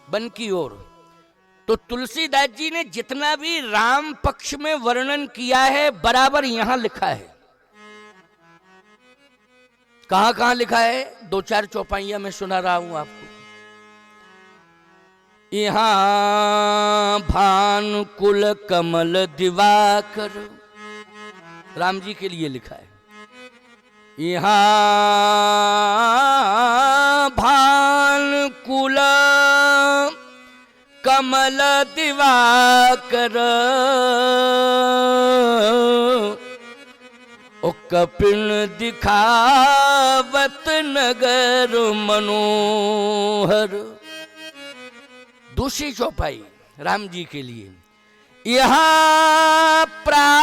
वन की ओर, तो तुलसीदास जी ने जितना भी राम पक्ष में वर्णन किया है बराबर यहां लिखा है। कहां कहां लिखा है? दो चार चौपाइयां मैं सुना रहा हूं आपको। यहां भानुकुल कमल दिवाकर, राम जी के लिए लिखा है। यहां भानुकुल कमल दिवाकर, ओ कपिन दिखावत नगर मनोहर। दूसरी चौपाई राम जी के लिए, यहाँ प्रात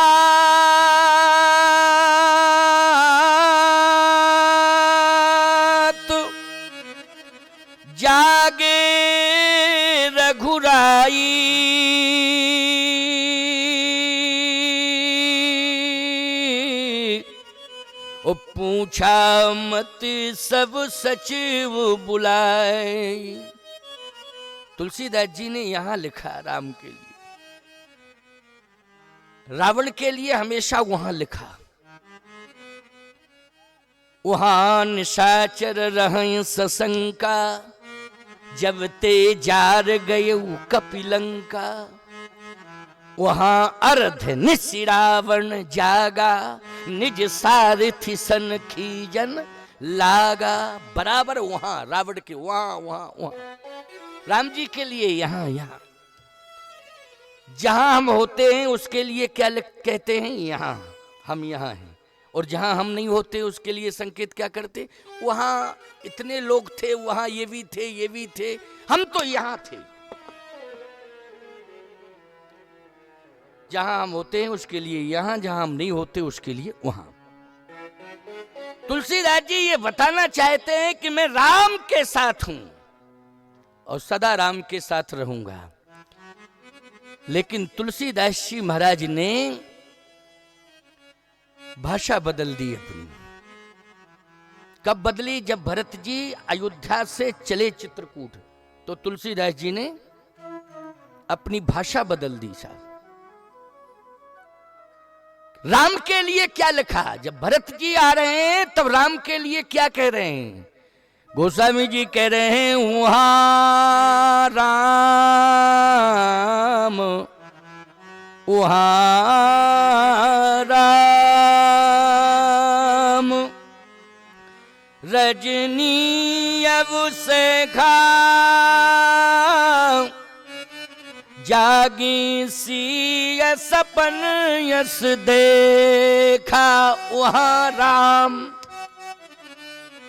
जागे रघुराई, ओ पूछा मत सब सचिव बुलाए। तुलसीदास जी ने यहां लिखा राम के लिए। रावण के लिए हमेशा वहां लिखा, वहां निशाचर रहें सशंका, जब ते जार गए कपिलंका। वहां अर्ध निशिरावण जागा, निज सारथी सन खीजन लागा। बराबर वहां रावण के वहां वहां वहां, राम जी के लिए यहां यहां। जहां हम होते हैं उसके लिए क्या कहते हैं? यहां, हम यहां हैं। और जहां हम नहीं होते उसके लिए संकेत क्या करते? वहां इतने लोग थे, वहां ये भी थे, ये भी थे, हम तो यहां थे। जहां हम होते हैं उसके लिए यहां, जहां हम नहीं होते उसके लिए वहां। तुलसीदास जी ये बताना चाहते हैं कि मैं राम के साथ हूं और सदा राम के साथ रहूंगा। लेकिन तुलसीदास जी महाराज ने भाषा बदल दी अपनी। कब बदली? जब भरत जी अयोध्या से चले चित्रकूट, तो तुलसीदास जी ने अपनी भाषा बदल दी साहब। राम के लिए क्या लिखा? जब भरत जी आ रहे हैं तब राम के लिए क्या कह रहे हैं? गोस्वामी जी कह रहे हैं वहां राम, वहां राम, रजनी अब से खा जागी सी सपन यस देखा। वहां राम,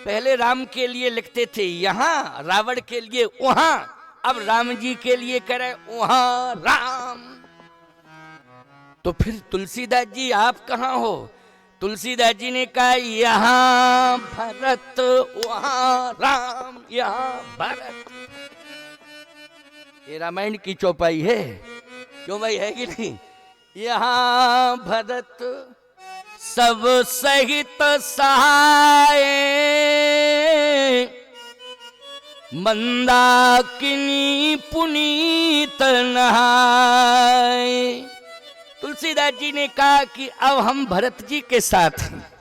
पहले राम के लिए लिखते थे यहां, रावण के लिए वहां, अब राम जी के लिए करे वहां राम। तो फिर तुलसीदास जी आप कहां हो? तुलसीदास जी ने कहा यहां भरत, वहां राम, यहां भरत। ये रामायण की चौपाई है, क्यों भाई, है कि नहीं? यहां भरत सब सहित सहाय, मंदाकिनी पुनीत नहाय। तुलसीदास जी ने कहा कि अब हम भरत जी के साथ हैं।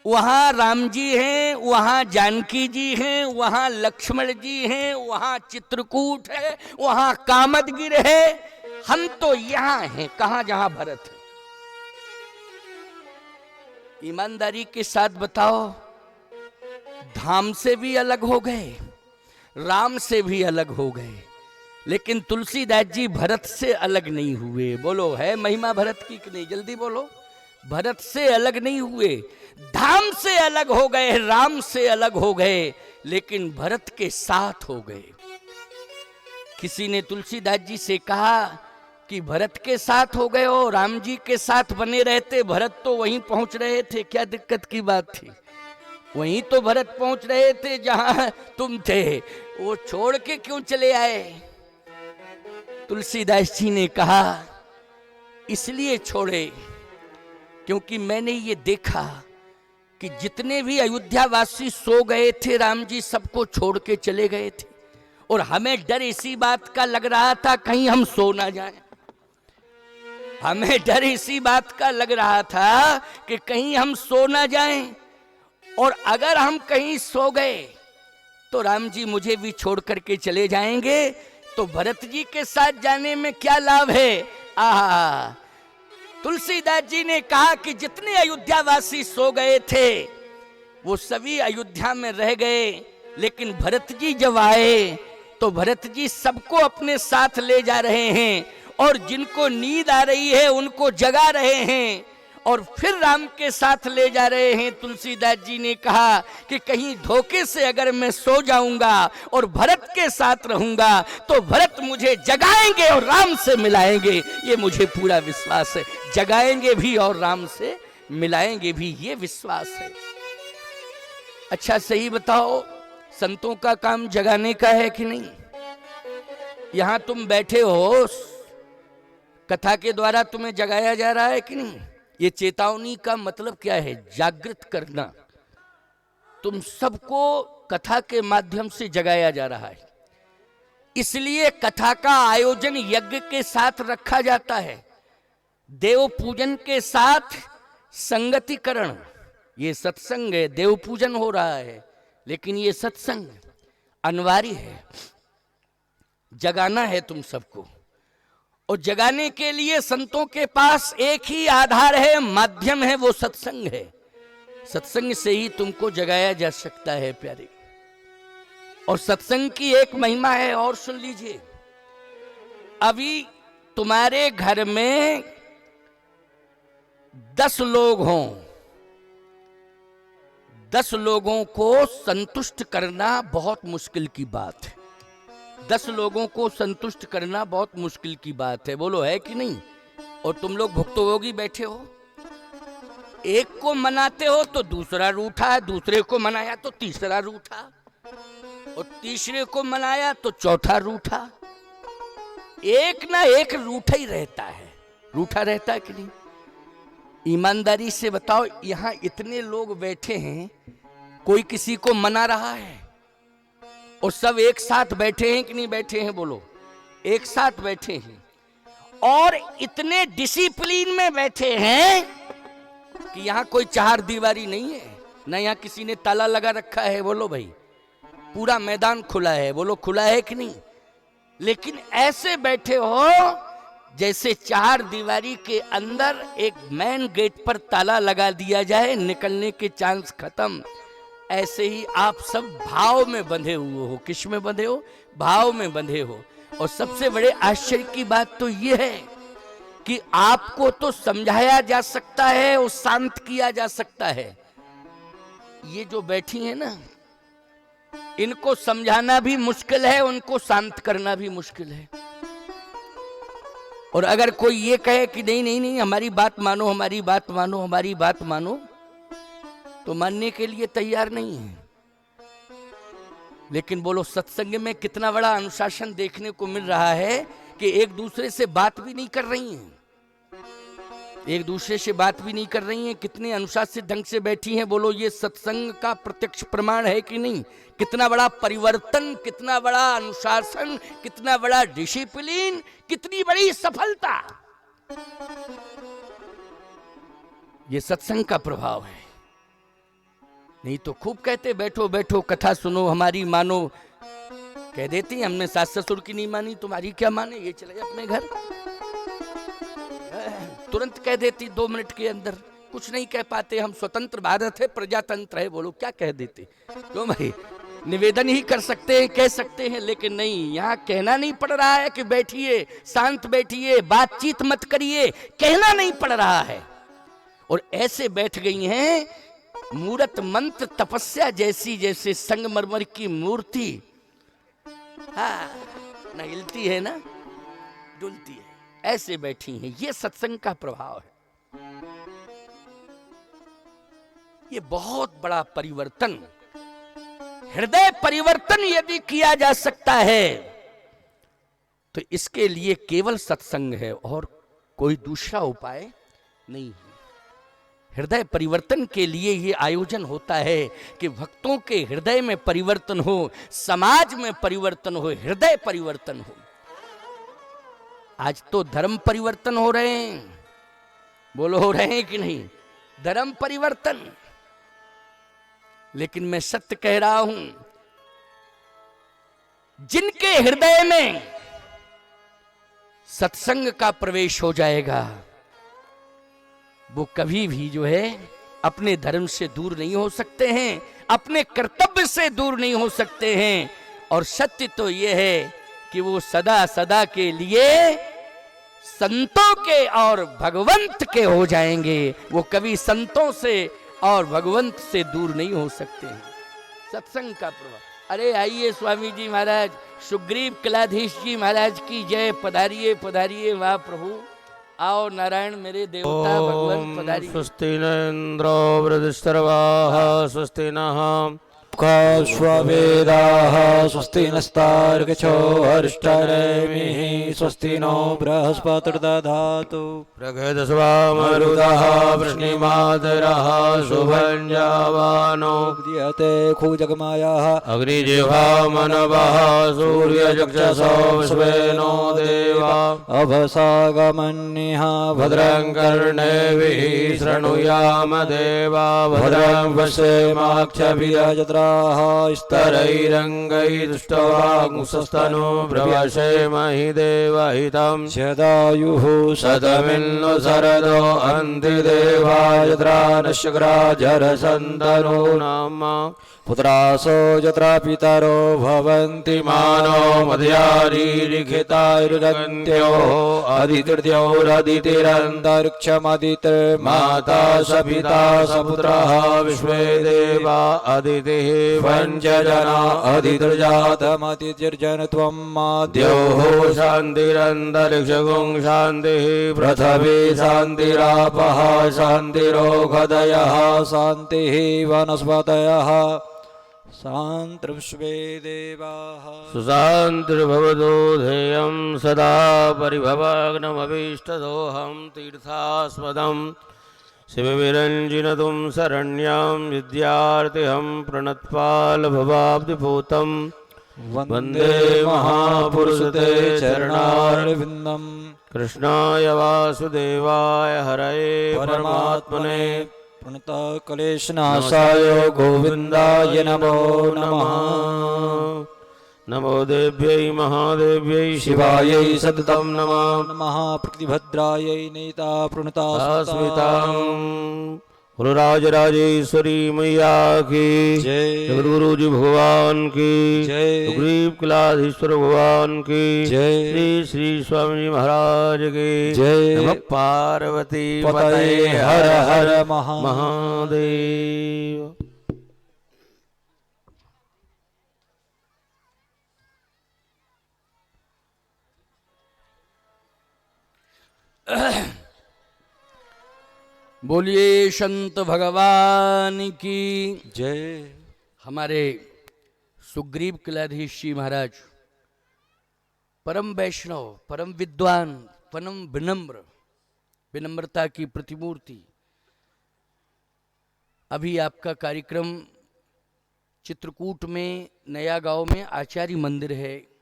वहां राम जी हैं, वहां जानकी जी हैं, वहां लक्ष्मण जी हैं, वहां चित्रकूट है, वहां कामदगिर है। हम तो यहां हैं, कहां? जहां भरत है। ईमानदारी के साथ बताओ, धाम से भी अलग हो गए, राम से भी अलग हो गए, लेकिन तुलसीदास जी भरत से अलग नहीं हुए। बोलो, है महिमा भरत की कि नहीं? जल्दी बोलो। भरत से अलग नहीं हुए, धाम से अलग हो गए, राम से अलग हो गए, लेकिन भरत के साथ हो गए। किसी ने तुलसीदास जी से कहा कि भरत के साथ हो गए हो, राम जी के साथ बने रहते, भरत तो वहीं पहुंच रहे थे, क्या दिक्कत की बात थी? वहीं तो भरत पहुंच रहे थे जहां तुम थे, वो छोड़ के क्यों चले आए? तुलसीदास जी ने कहा इसलिए छोड़े क्योंकि मैंने ये देखा कि जितने भी अयोध्यावासी सो गए थे, राम जी सबको छोड़ के चले गए थे, और हमें डर इसी बात का लग रहा था कहीं हम सो ना जाएं। हमें डर इसी बात का लग रहा था कि कहीं हम सो ना जाएं, और अगर हम कहीं सो गए तो राम जी मुझे भी छोड़ करके चले जाएंगे, तो भरत जी के साथ जाने में क्या लाभ है? आहा, तुलसीदास जी ने कहा कि जितने अयोध्यावासी सो गए थे वो सभी अयोध्या में रह गए, लेकिन भरत जी जब आए तो भरत जी सबको अपने साथ ले जा रहे हैं, और जिनको नींद आ रही है उनको जगा रहे हैं, और फिर राम के साथ ले जा रहे हैं। तुलसीदास जी ने कहा कि कहीं धोखे से अगर मैं सो जाऊंगा और भरत के साथ रहूंगा तो भरत मुझे जगाएंगे और राम से मिलाएंगे, ये मुझे पूरा विश्वास है। जगाएंगे भी और राम से मिलाएंगे भी, ये विश्वास है। अच्छा सही बताओ, संतों का काम जगाने का है कि नहीं? यहां तुम बैठे हो, कथा के द्वारा तुम्हें जगाया जा रहा है कि नहीं? ये चेतावनी का मतलब क्या है? जागृत करना। तुम सबको कथा के माध्यम से जगाया जा रहा है, इसलिए कथा का आयोजन यज्ञ के साथ रखा जाता है, देव पूजन के साथ संगतिकरण। ये सत्संग है, देव पूजन हो रहा है, लेकिन ये सत्संग अनिवार्य है, जगाना है तुम सबको। और जगाने के लिए संतों के पास एक ही आधार है, माध्यम है, वो सत्संग है। सत्संग से ही तुमको जगाया जा सकता है प्यारे। और सत्संग की एक महिमा है, और सुन लीजिए। अभी तुम्हारे घर में 10 लोग हों, 10 लोगों को संतुष्ट करना बहुत मुश्किल की बात है। 10 लोगों को संतुष्ट करना बहुत मुश्किल की बात है, बोलो है कि नहीं? और तुम लोग भुक्तभोगी बैठे हो, एक को मनाते हो तो दूसरा रूठा, दूसरे को मनाया तो तीसरा रूठा, और तीसरे को मनाया तो चौथा रूठा। एक ना एक रूठा ही रहता है, रूठा रहता है कि नहीं? ईमानदारी से बताओ, यहां इतने लोग बैठे हैं, कोई किसी को मना रहा है? और सब एक साथ बैठे हैं कि नहीं बैठे हैं? बोलो, एक साथ बैठे हैं और इतने डिसिप्लिन में बैठे हैं कि यहां कोई चार दीवारी नहीं है, ना यहां किसी ने ताला लगा रखा है। बोलो भाई, पूरा मैदान खुला है। बोलो, खुला है कि नहीं? लेकिन ऐसे बैठे हो जैसे चार दीवारी के अंदर एक मेन गेट पर ताला लगा दिया जाए, निकलने के चांस खत्म। ऐसे ही आप सब भाव में बंधे हुए हो। किस में बंधे हो? भाव में बंधे हो। और सबसे बड़े आश्चर्य की बात तो यह है कि आपको तो समझाया जा सकता है और शांत किया जा सकता है। ये जो बैठी है ना, इनको समझाना भी मुश्किल है, उनको शांत करना भी मुश्किल है। और अगर कोई ये कहे कि नहीं नहीं नहीं, हमारी बात मानो, हमारी बात मानो, हमारी बात मानो, तो मानने के लिए तैयार नहीं है। लेकिन बोलो, सत्संग में कितना बड़ा अनुशासन देखने को मिल रहा है कि एक दूसरे से बात भी नहीं कर रही हैं, एक दूसरे से बात भी नहीं कर रही हैं। कितने अनुशासित ढंग से बैठी हैं। बोलो, ये सत्संग का प्रत्यक्ष प्रमाण है कि नहीं? कितना बड़ा परिवर्तन, कितना बड़ा अनुशासन, कितना बड़ा डिसिप्लिन, कितनी बड़ी सफलता। ये सत्संग का प्रभाव है। नहीं तो खूब कहते बैठो बैठो, कथा सुनो, हमारी मानो। कह देती हमने सास ससुर की नहीं मानी, तुम्हारी क्या माने, ये चले अपने घर। तुरंत कह देती 2 मिनट के अंदर। कुछ नहीं कह पाते, हम स्वतंत्र भारत है, प्रजातंत्र है। बोलो, क्या कह देते? क्यों भाई, निवेदन ही कर सकते हैं, कह सकते हैं, लेकिन नहीं, यहाँ कहना नहीं पड़ रहा है कि बैठिए, शांत बैठिए, बातचीत मत करिए, कहना नहीं पड़ रहा है। और ऐसे बैठ गई हैं मूर्त मंत्र तपस्या जैसी, जैसे संगमरमर की मूर्ति। हाँ, न हिलती है ना डुलती है, ऐसे बैठी हैं। ये सत्संग का प्रभाव है। ये बहुत बड़ा परिवर्तन, हृदय परिवर्तन यदि किया जा सकता है तो इसके लिए केवल सत्संग है और कोई दूसरा उपाय नहीं है। हृदय परिवर्तन के लिए ये आयोजन होता है कि भक्तों के हृदय में परिवर्तन हो, समाज में परिवर्तन हो, हृदय परिवर्तन हो। आज तो धर्म परिवर्तन हो रहे हैं। बोलो, हो रहे हैं कि नहीं? धर्म परिवर्तन। लेकिन मैं सत्य कह रहा हूं, जिनके हृदय में सत्संग का प्रवेश हो जाएगा, वो कभी भी जो है अपने धर्म से दूर नहीं हो सकते हैं, अपने कर्तव्य से दूर नहीं हो सकते हैं। और सत्य तो यह है कि वो सदा सदा के लिए संतों के और भगवंत के हो जाएंगे। वो कभी संतों से और भगवंत से दूर नहीं हो सकते हैं। सत्संग का प्रभाव। अरे आइए स्वामी जी महाराज, सुग्रीव किलाधीश जी महाराज की जय। पधारिए पधारिए, वाह प्रभु, आओ नारायण मेरे देवता भगवान पधारिए। स्वस्ति न इंद्रो वृद्धस्तर्वाः, स्वस्ति नः स्ववेदाः, स्वस्ति नस्तार्क्ष्यो हरिष्ठनेमिः, स्वस्ति नो बृहस्पतिर्दधातु। प्रगदस्वामरुदः वृष्णिमातरः शुभञ्जावानो उदीयते खुजगमायाः, अग्निजिह्वामनवः सूर्यचक्षसो विश्वेनो देवा अभसागमन्यः भद्रं कर्णेभिः शृणुयाम देवा भद्रं पश्येमाक्षभिर्यजत्रा स्तनयाः स्तरैरङ्गैदुष्टवाङ्मुखस्तनो प्रवशे महि देवहितं शतायुः शतमिन्नु शरदो अन्ति देवा यत्रा नश्यग्राजरसन्तनो नाम पुत्रासो यत्र पितरो भवन्ति मानो मध्यारीरिखितायुर्गन्त्यो अदितिर्यौरदितिरन्तरिक्षमदितिर्माता माता स पिता स पुत्रः विश्वे देवा अदितिः पञ्चजना अदितिर्जातमतिर्जनत्वं माद्योः द्योः शान्तिरन्तरिक्षगुं शान्तिः पृथिवी शान्तिरापः शान्तिरोगदयः शान्तिः वनस्पतयः शान्तिर्विश्वे देवाः सुशान्तिर्भवतो ध्येयं सदा परिभवाग्नमभीष्टदोहं तीर्थास्पदं शिवविरञ्जिनतुं शरण्यां विद्यार्थिहं प्रणतपालभवाब्धिभूतं वन्दे महापुरुषते चरणारविन्दम् कृष्णाय वासुदेवाय हरये परमात्मने प्रणतक्लेशनाशाय गोविन्दाय नमो नमः नमो देव्यै महादेव्यै शिवायै सततं नमः नमः प्रतिभद्रायै नेता अस्मितां प्रणतास्मितां गुरुराजराजेश्वरी मैया की जय गुरु जी भगवान की जय सुग्रीव किलाधीश्वर भगवान की जय श्री श्री स्वामी जी महाराज की जय नमः पार्वती पतये हर हर महा महादेव। बोलिए संत भगवान की। जय। हमारे सुग्रीव किलाधीश जी महाराज परम वैष्णव, परम विद्वान, परम विनम्र, विनम्रता की प्रतिमूर्ति। अभी आपका कार्यक्रम चित्रकूट में नया गांव में आचार्य मंदिर है,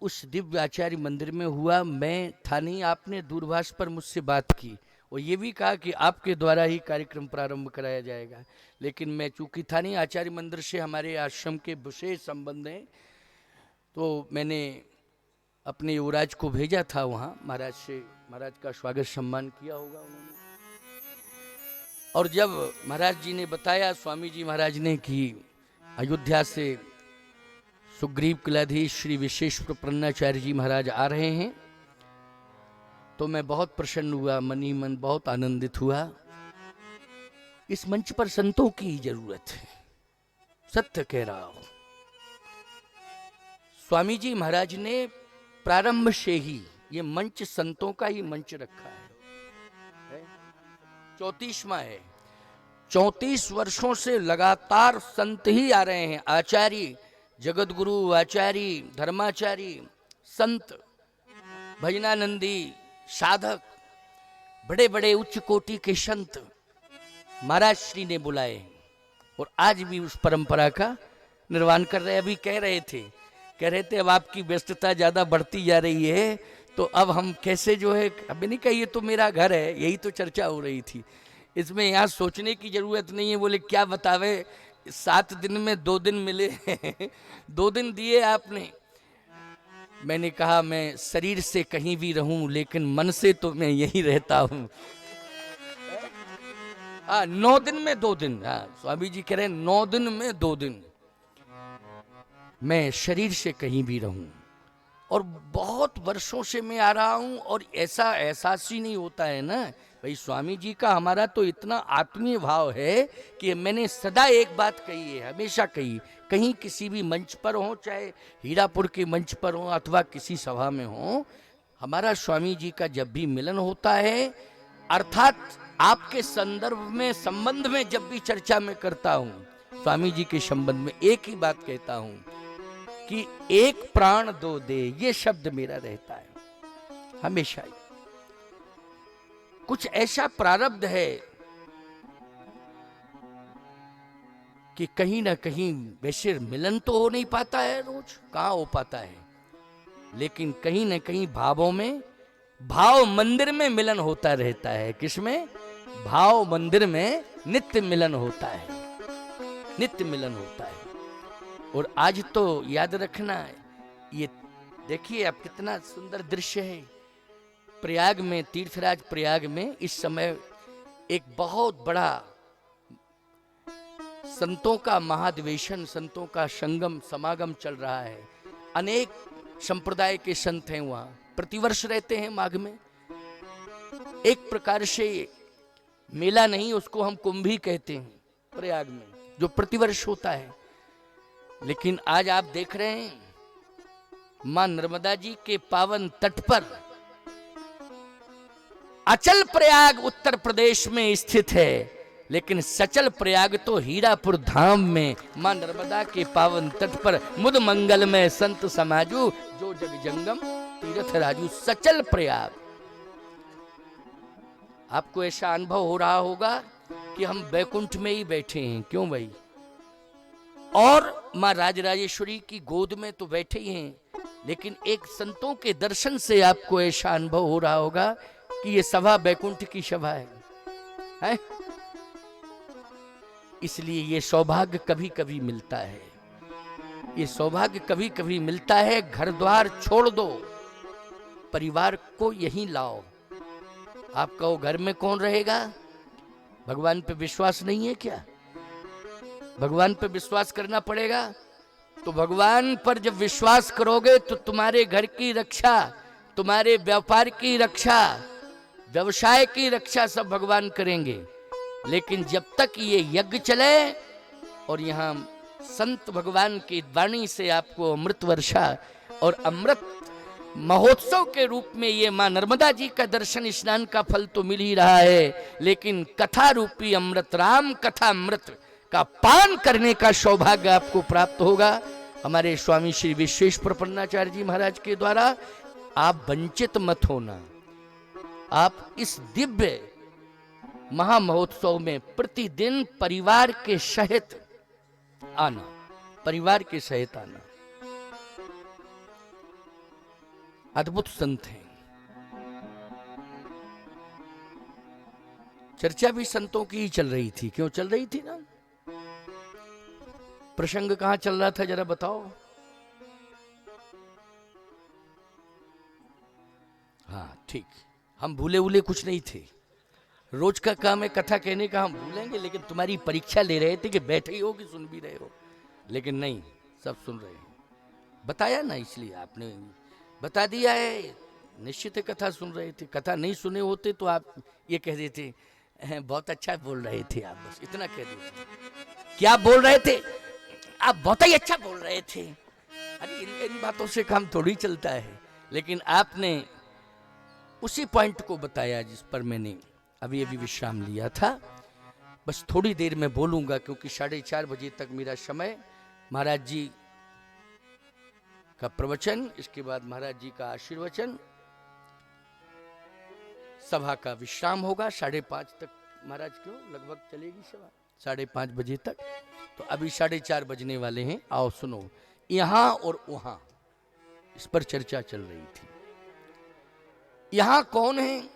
उस दिव्य आचार्य मंदिर में हुआ। मैं था नहीं, आपने दूरभाष पर मुझसे बात की और ये भी कहा कि आपके द्वारा ही कार्यक्रम प्रारंभ कराया जाएगा, लेकिन मैं चूंकि था नहीं, आचार्य मंदिर से हमारे आश्रम के विशेष संबंध हैं, तो मैंने अपने युवराज को भेजा था वहाँ। महाराज का स्वागत सम्मान किया होगा उन्होंने। और जब महाराज जी ने बताया, स्वामी जी महाराज ने, कि अयोध्या से सुग्रीव किलाधीश श्री विश्वेश्वर प्रन्नाचार्य जी महाराज आ रहे हैं, तो मैं बहुत प्रसन्न हुआ, मनी मन बहुत आनंदित हुआ। इस मंच पर संतों की जरूरत है, सत्य कह रहा हूं। स्वामी जी महाराज ने प्रारंभ से ही ये मंच संतों का ही मंच रखा है। 34वां है। 34 वर्षों से लगातार संत ही आ रहे हैं। आचार्य, जगत गुरु, आचार्य, धर्माचार्य, संत, भजनानंदी, साधक, बड़े बड़े उच्च कोटि के संत महाराज श्री ने बुलाए और आज भी उस परंपरा का निर्वहन कर रहे। अभी कह रहे थे अब आपकी व्यस्तता ज्यादा बढ़ती जा रही है, तो अब हम कैसे जो है, अभी नहीं कहिए तो मेरा घर है, यही तो चर्चा हो रही थी। इसमें यहाँ सोचने की जरूरत नहीं है। बोले क्या बतावे, 7 दिन में 2 दिन मिले 2 दिन दिए आपने। मैंने कहा मैं शरीर से कहीं भी रहूं, लेकिन मन से तो मैं यही रहता हूं। 9 दिन में 2 दिन। स्वामी जी कह रहे हैं 9 दिन में 2 दिन मैं शरीर से कहीं भी रहूं। और बहुत वर्षों से मैं आ रहा हूं, और ऐसा एहसास ही नहीं होता है ना भाई। स्वामी जी का हमारा तो इतना आत्मीय भाव है कि मैंने सदा एक बात कही है, हमेशा कही, कहीं किसी भी मंच पर हो, चाहे हीरापुर के मंच पर हो अथवा किसी सभा में हो, हमारा स्वामी जी का जब भी मिलन होता है, अर्थात आपके संदर्भ में, संबंध में जब भी चर्चा में करता हूं, स्वामी जी के संबंध में एक ही बात कहता हूं कि एक प्राण 2 दे, ये शब्द मेरा रहता है हमेशा ही। कुछ ऐसा प्रारब्ध है कि कहीं ना कहीं वैसे मिलन तो हो नहीं पाता है, रोज कहाँ हो पाता है, लेकिन कहीं ना कहीं भावों में, भाव मंदिर में मिलन होता रहता है। किसमें? भाव मंदिर में नित्य मिलन होता है, नित्य मिलन होता है। और आज तो याद रखना, ये देखिए अब कितना सुंदर दृश्य है। प्रयाग में, तीर्थराज प्रयाग में इस समय एक बहुत बड़ा संतों का महाधिवेशन, संतों का संगम समागम चल रहा है। अनेक संप्रदाय के संत हैं वहां, प्रतिवर्ष रहते हैं माघ में। एक प्रकार से मेला नहीं, उसको हम कुंभ ही कहते हैं प्रयाग में, जो प्रतिवर्ष होता है। लेकिन आज आप देख रहे हैं मां नर्मदा जी के पावन तट पर अचल प्रयाग उत्तर प्रदेश में स्थित है, लेकिन सचल प्रयाग तो हीरापुर धाम में मां नर्मदा के पावन तट पर मुद मंगल में संत समाजू, जो जग जंगम तीर्थ राजू। सचल प्रयाग। आपको ऐसा अनुभव हो रहा होगा कि हम बैकुंठ में ही बैठे हैं। क्यों भाई? और मां राजराजेश्वरी की गोद में तो बैठे ही हैं, लेकिन एक संतों के दर्शन से आपको ऐसा अनुभव हो रहा होगा कि ये सभा बैकुंठ की सभा है? इसलिए ये सौभाग्य कभी कभी मिलता है, ये सौभाग्य कभी कभी मिलता है। घर द्वार छोड़ दो, परिवार को यहीं लाओ। आप कहो घर में कौन रहेगा? भगवान पे विश्वास नहीं है क्या? भगवान पे विश्वास करना पड़ेगा। तो भगवान पर जब विश्वास करोगे तो तुम्हारे घर की रक्षा, तुम्हारे व्यापार की रक्षा, व्यवसाय की रक्षा सब भगवान करेंगे। लेकिन जब तक ये यज्ञ चले और यहाँ संत भगवान की वाणी से आपको अमृत वर्षा और अमृत महोत्सव के रूप में ये मां नर्मदा जी का दर्शन स्नान का फल तो मिल ही रहा है, लेकिन कथा रूपी अमृत, राम कथा अमृत का पान करने का सौभाग्य आपको प्राप्त होगा हमारे स्वामी श्री विश्वेश प्रपन्नाचार्य जी महाराज के द्वारा। आप वंचित मत होना। आप इस दिव्य महा महोत्सव में प्रतिदिन परिवार के सहित आना, परिवार के सहित आना। अद्भुत संत हैं। चर्चा भी संतों की ही चल रही थी। क्यों चल रही थी ना? प्रसंग कहां चल रहा था जरा बताओ। हाँ ठीक, हम भूले भूले कुछ नहीं थे। रोज का काम है कथा कहने का, हम भूलेंगे। लेकिन तुम्हारी परीक्षा ले रहे थे कि बैठे ही हो कि सुन भी रहे हो, लेकिन नहीं, सब सुन रहे हैं। बताया ना, इसलिए आपने बता दिया है। निश्चित है कथा सुन रहे थे। कथा नहीं सुने होते तो आप ये कह देते बहुत अच्छा बोल रहे थे आप, बस इतना कह देते। क्या बोल रहे थे? आप बहुत ही अच्छा बोल रहे थे। अरे इन बातों से काम थोड़ी चलता है। लेकिन आपने उसी पॉइंट को बताया जिस पर मैंने अभी अभी विश्राम लिया था। बस थोड़ी देर में बोलूंगा, क्योंकि 4:30 बजे तक मेरा समय। महाराज जी का प्रवचन, इसके बाद महाराज जी का आशीर्वचन, सभा का विश्राम होगा। 5:30 तक महाराज क्यों लगभग चलेगी सभा, 5:30 बजे तक। तो अभी 4:30 बजने वाले हैं। आओ सुनो, यहां और वहां इस पर चर्चा चल रही थी। यहां कौन है?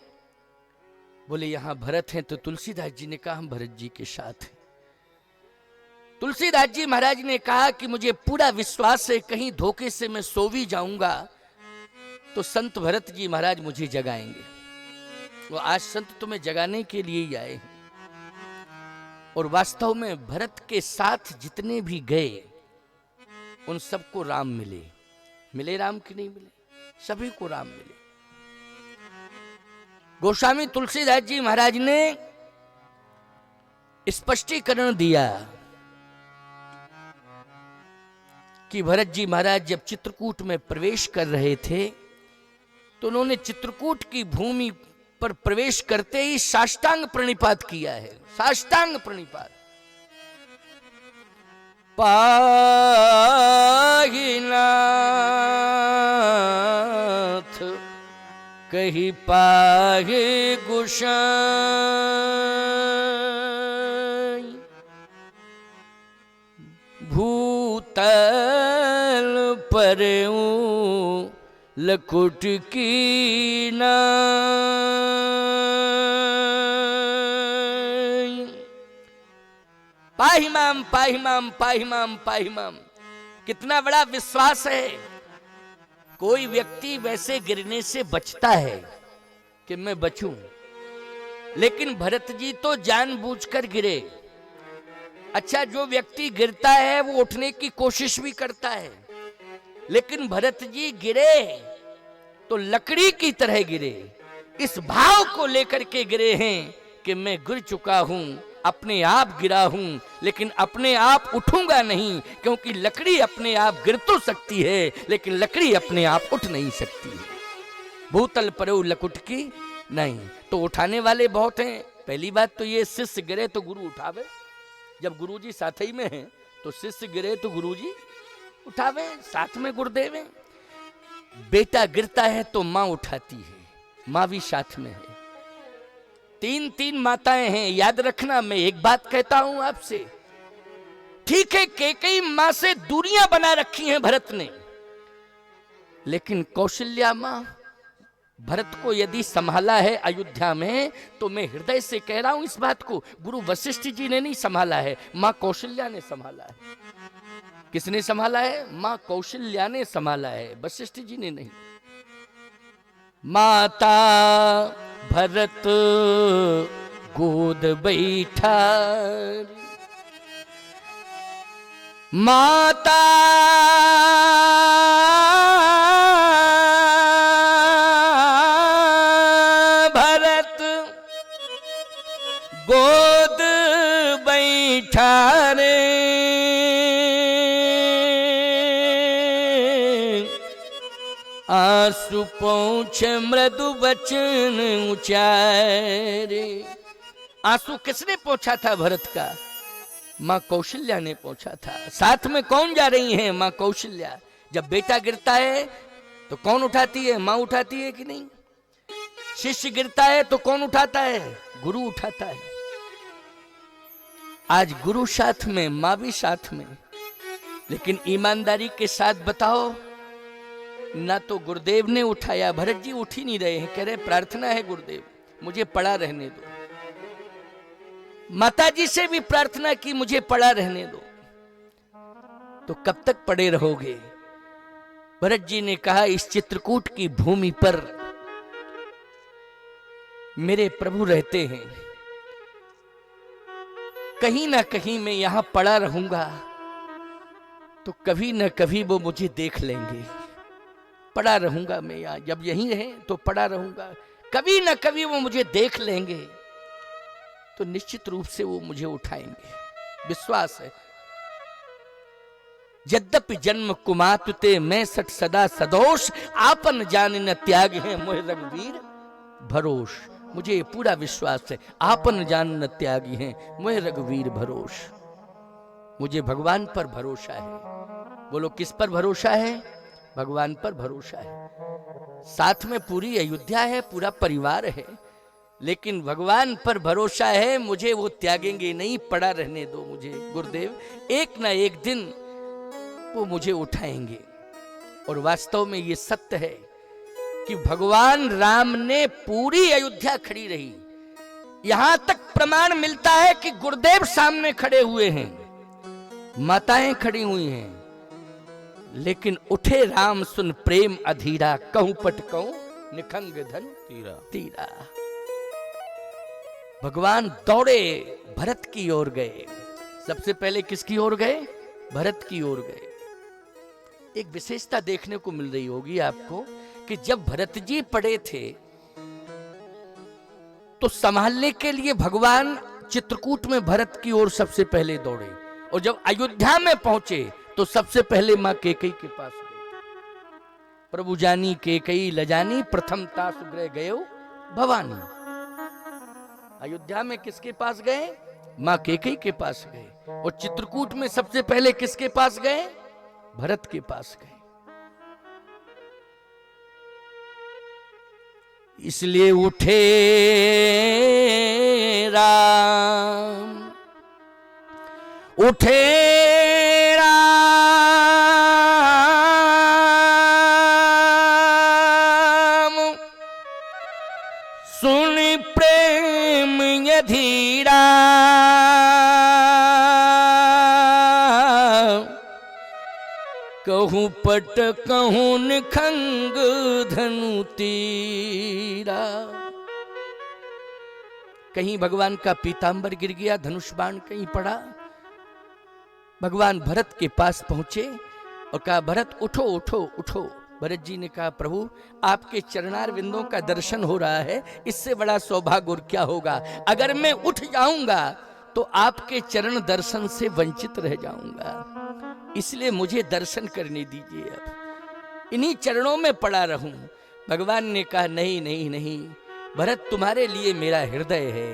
बोले यहां भरत हैं। तो तुलसीदास जी ने कहा हम भरत जी के साथ हैं। तुलसीदास जी महाराज ने कहा कि मुझे पूरा विश्वास है कहीं धोखे से मैं सो भी जाऊंगा तो संत भरत जी महाराज मुझे जगाएंगे। वो आज संत तुम्हें जगाने के लिए ही आए हैं। और वास्तव में भरत के साथ जितने भी गए उन सबको राम मिले। मिले राम कि नहीं मिले? सभी को राम मिले। गोस्वामी तुलसीदास जी महाराज ने स्पष्टीकरण दिया कि भरत जी महाराज जब चित्रकूट में प्रवेश कर रहे थे तो उन्होंने चित्रकूट की भूमि पर प्रवेश करते ही साष्टांग प्रणिपात किया है। साष्टांग प्रणिपात। पाहिनाथ कही पाहि गुसाई, भूतल पर लकुट की नाई। पाहिमाम पाहिमाम पाहिमाम पाहिमाम। कितना बड़ा विश्वास है। कोई व्यक्ति वैसे गिरने से बचता है कि मैं बचूं, लेकिन भरत जी तो जानबूझकर गिरे। अच्छा, जो व्यक्ति गिरता है वो उठने की कोशिश भी करता है, लेकिन भरत जी गिरे तो लकड़ी की तरह गिरे। इस भाव को लेकर के गिरे हैं कि मैं गिर चुका हूं, अपने आप गिरा हूं, लेकिन अपने आप उठूंगा नहीं, क्योंकि लकड़ी अपने आप गिर तो सकती है, लेकिन लकड़ी अपने आप उठ नहीं सकती है। भूतल परो लकुट की नहीं। तो उठाने वाले बहुत हैं। पहली बात तो ये, शिष्य गिरे तो गुरु उठावे। जब गुरुजी साथ ही में हैं तो शिष्य गिरे तो गुरुजी उठावे, साथ में गुरुदेव हैं। बेटा गिरता है तो माँ उठाती है, माँ भी साथ में है। तीन तीन माताएं हैं, याद रखना। मैं एक बात कहता हूं आपसे, ठीक है कैकेयी माँ से दूरियां बना रखी हैं भरत ने, लेकिन कौशल्या माँ भरत को यदि संभाला है अयोध्या में, तो मैं हृदय से कह रहा हूं इस बात को, गुरु वशिष्ठ जी ने नहीं संभाला है, माँ कौशल्या ने संभाला है। किसने संभाला है? माँ कौशल्या ने संभाला है, वशिष्ठ जी ने नहीं। माता भरत गोद बैठा, माता भरत गोद बैठा रे, आंसू पहुंचे मृदु वचन उचारे। आंसू किसने पहुंचा था भरत का? माँ कौशल्या ने पहुंचा था। साथ में कौन जा रही है? माँ कौशल्या। जब बेटा गिरता है तो कौन उठाती है? माँ उठाती है कि नहीं? शिष्य गिरता है तो कौन उठाता है? गुरु उठाता है। आज गुरु साथ में, माँ भी साथ में, लेकिन ईमानदारी के साथ बताओ, ना तो गुरुदेव ने उठाया। भरत जी उठ ही नहीं रहे हैं, कह रहे प्रार्थना है गुरुदेव मुझे पड़ा रहने दो। माता जी से भी प्रार्थना की मुझे पड़ा रहने दो। तो कब तक पड़े रहोगे? भरत जी ने कहा इस चित्रकूट की भूमि पर मेरे प्रभु रहते हैं, कहीं ना कहीं मैं यहां पड़ा रहूंगा तो कभी ना कभी वो मुझे देख लेंगे। पड़ा रहूंगा मैं यहां, जब यहीं रहे तो पड़ा रहूंगा, कभी ना कभी वो मुझे देख लेंगे तो निश्चित रूप से वो मुझे उठाएंगे, विश्वास है। यद्यपि जन्म कुमातुते मैं सठ सदा सदोष, आपन जान न त्याग है मोह रघुवीर भरोस। मुझे पूरा विश्वास है, आपन जान न त्यागी है मोह रघुवीर भरोस। मुझे भगवान पर भरोसा है। बोलो किस पर भरोसा है? भगवान पर भरोसा है। साथ में पूरी अयोध्या है, पूरा परिवार है, लेकिन भगवान पर भरोसा है, मुझे वो त्यागेंगे नहीं, पड़ा रहने दो मुझे गुरुदेव, एक ना एक दिन वो मुझे उठाएंगे। और वास्तव में ये सत्य है कि भगवान राम ने पूरी अयोध्या खड़ी रही। यहां तक प्रमाण मिलता है कि गुरुदेव सामने खड़े हुए हैं, माताएं खड़ी हुई हैं, लेकिन उठे राम सुन प्रेम अधीरा, कहूं पट कहूं निखंग धन तीरा तीरा। भगवान दौड़े भरत की ओर गए। सबसे पहले किसकी ओर गए? भरत की ओर गए। एक विशेषता देखने को मिल रही होगी आपको कि जब भरत जी पड़े थे तो संभालने के लिए भगवान चित्रकूट में भरत की ओर सबसे पहले दौड़े, और जब अयोध्या में पहुंचे तो सबसे पहले मां कैकेयी के पास गए। प्रभु जानी कैकेयी लजानी, प्रथम तासु गृह गयो भवानी। अयोध्या में किसके पास गए? मां कैकेयी के पास गए। और चित्रकूट में सबसे पहले किसके पास गए? भरत के पास गए। इसलिए उठे राम, उठे राम, सुन प्रेम यधीरा, पट कहूं निखंग धनु तीरा। कहीं भगवान का पीतांबर गिर गया, धनुष बाण कहीं पड़ा। भगवान भरत के पास पहुंचे और कहा, भरत उठो उठो उठो। भरत जी ने कहा, प्रभु आपके चरणार बिंदों का दर्शन हो रहा है, इससे बड़ा सौभाग्य और क्या होगा। अगर मैं उठ जाऊंगा तो आपके चरण दर्शन से वंचित रह जाऊंगा, इसलिए मुझे दर्शन करने दीजिए, अब इन्हीं चरणों में पड़ा रहूं। भगवान ने कहा, नहीं नहीं नहीं भरत, तुम्हारे लिए मेरा हृदय है,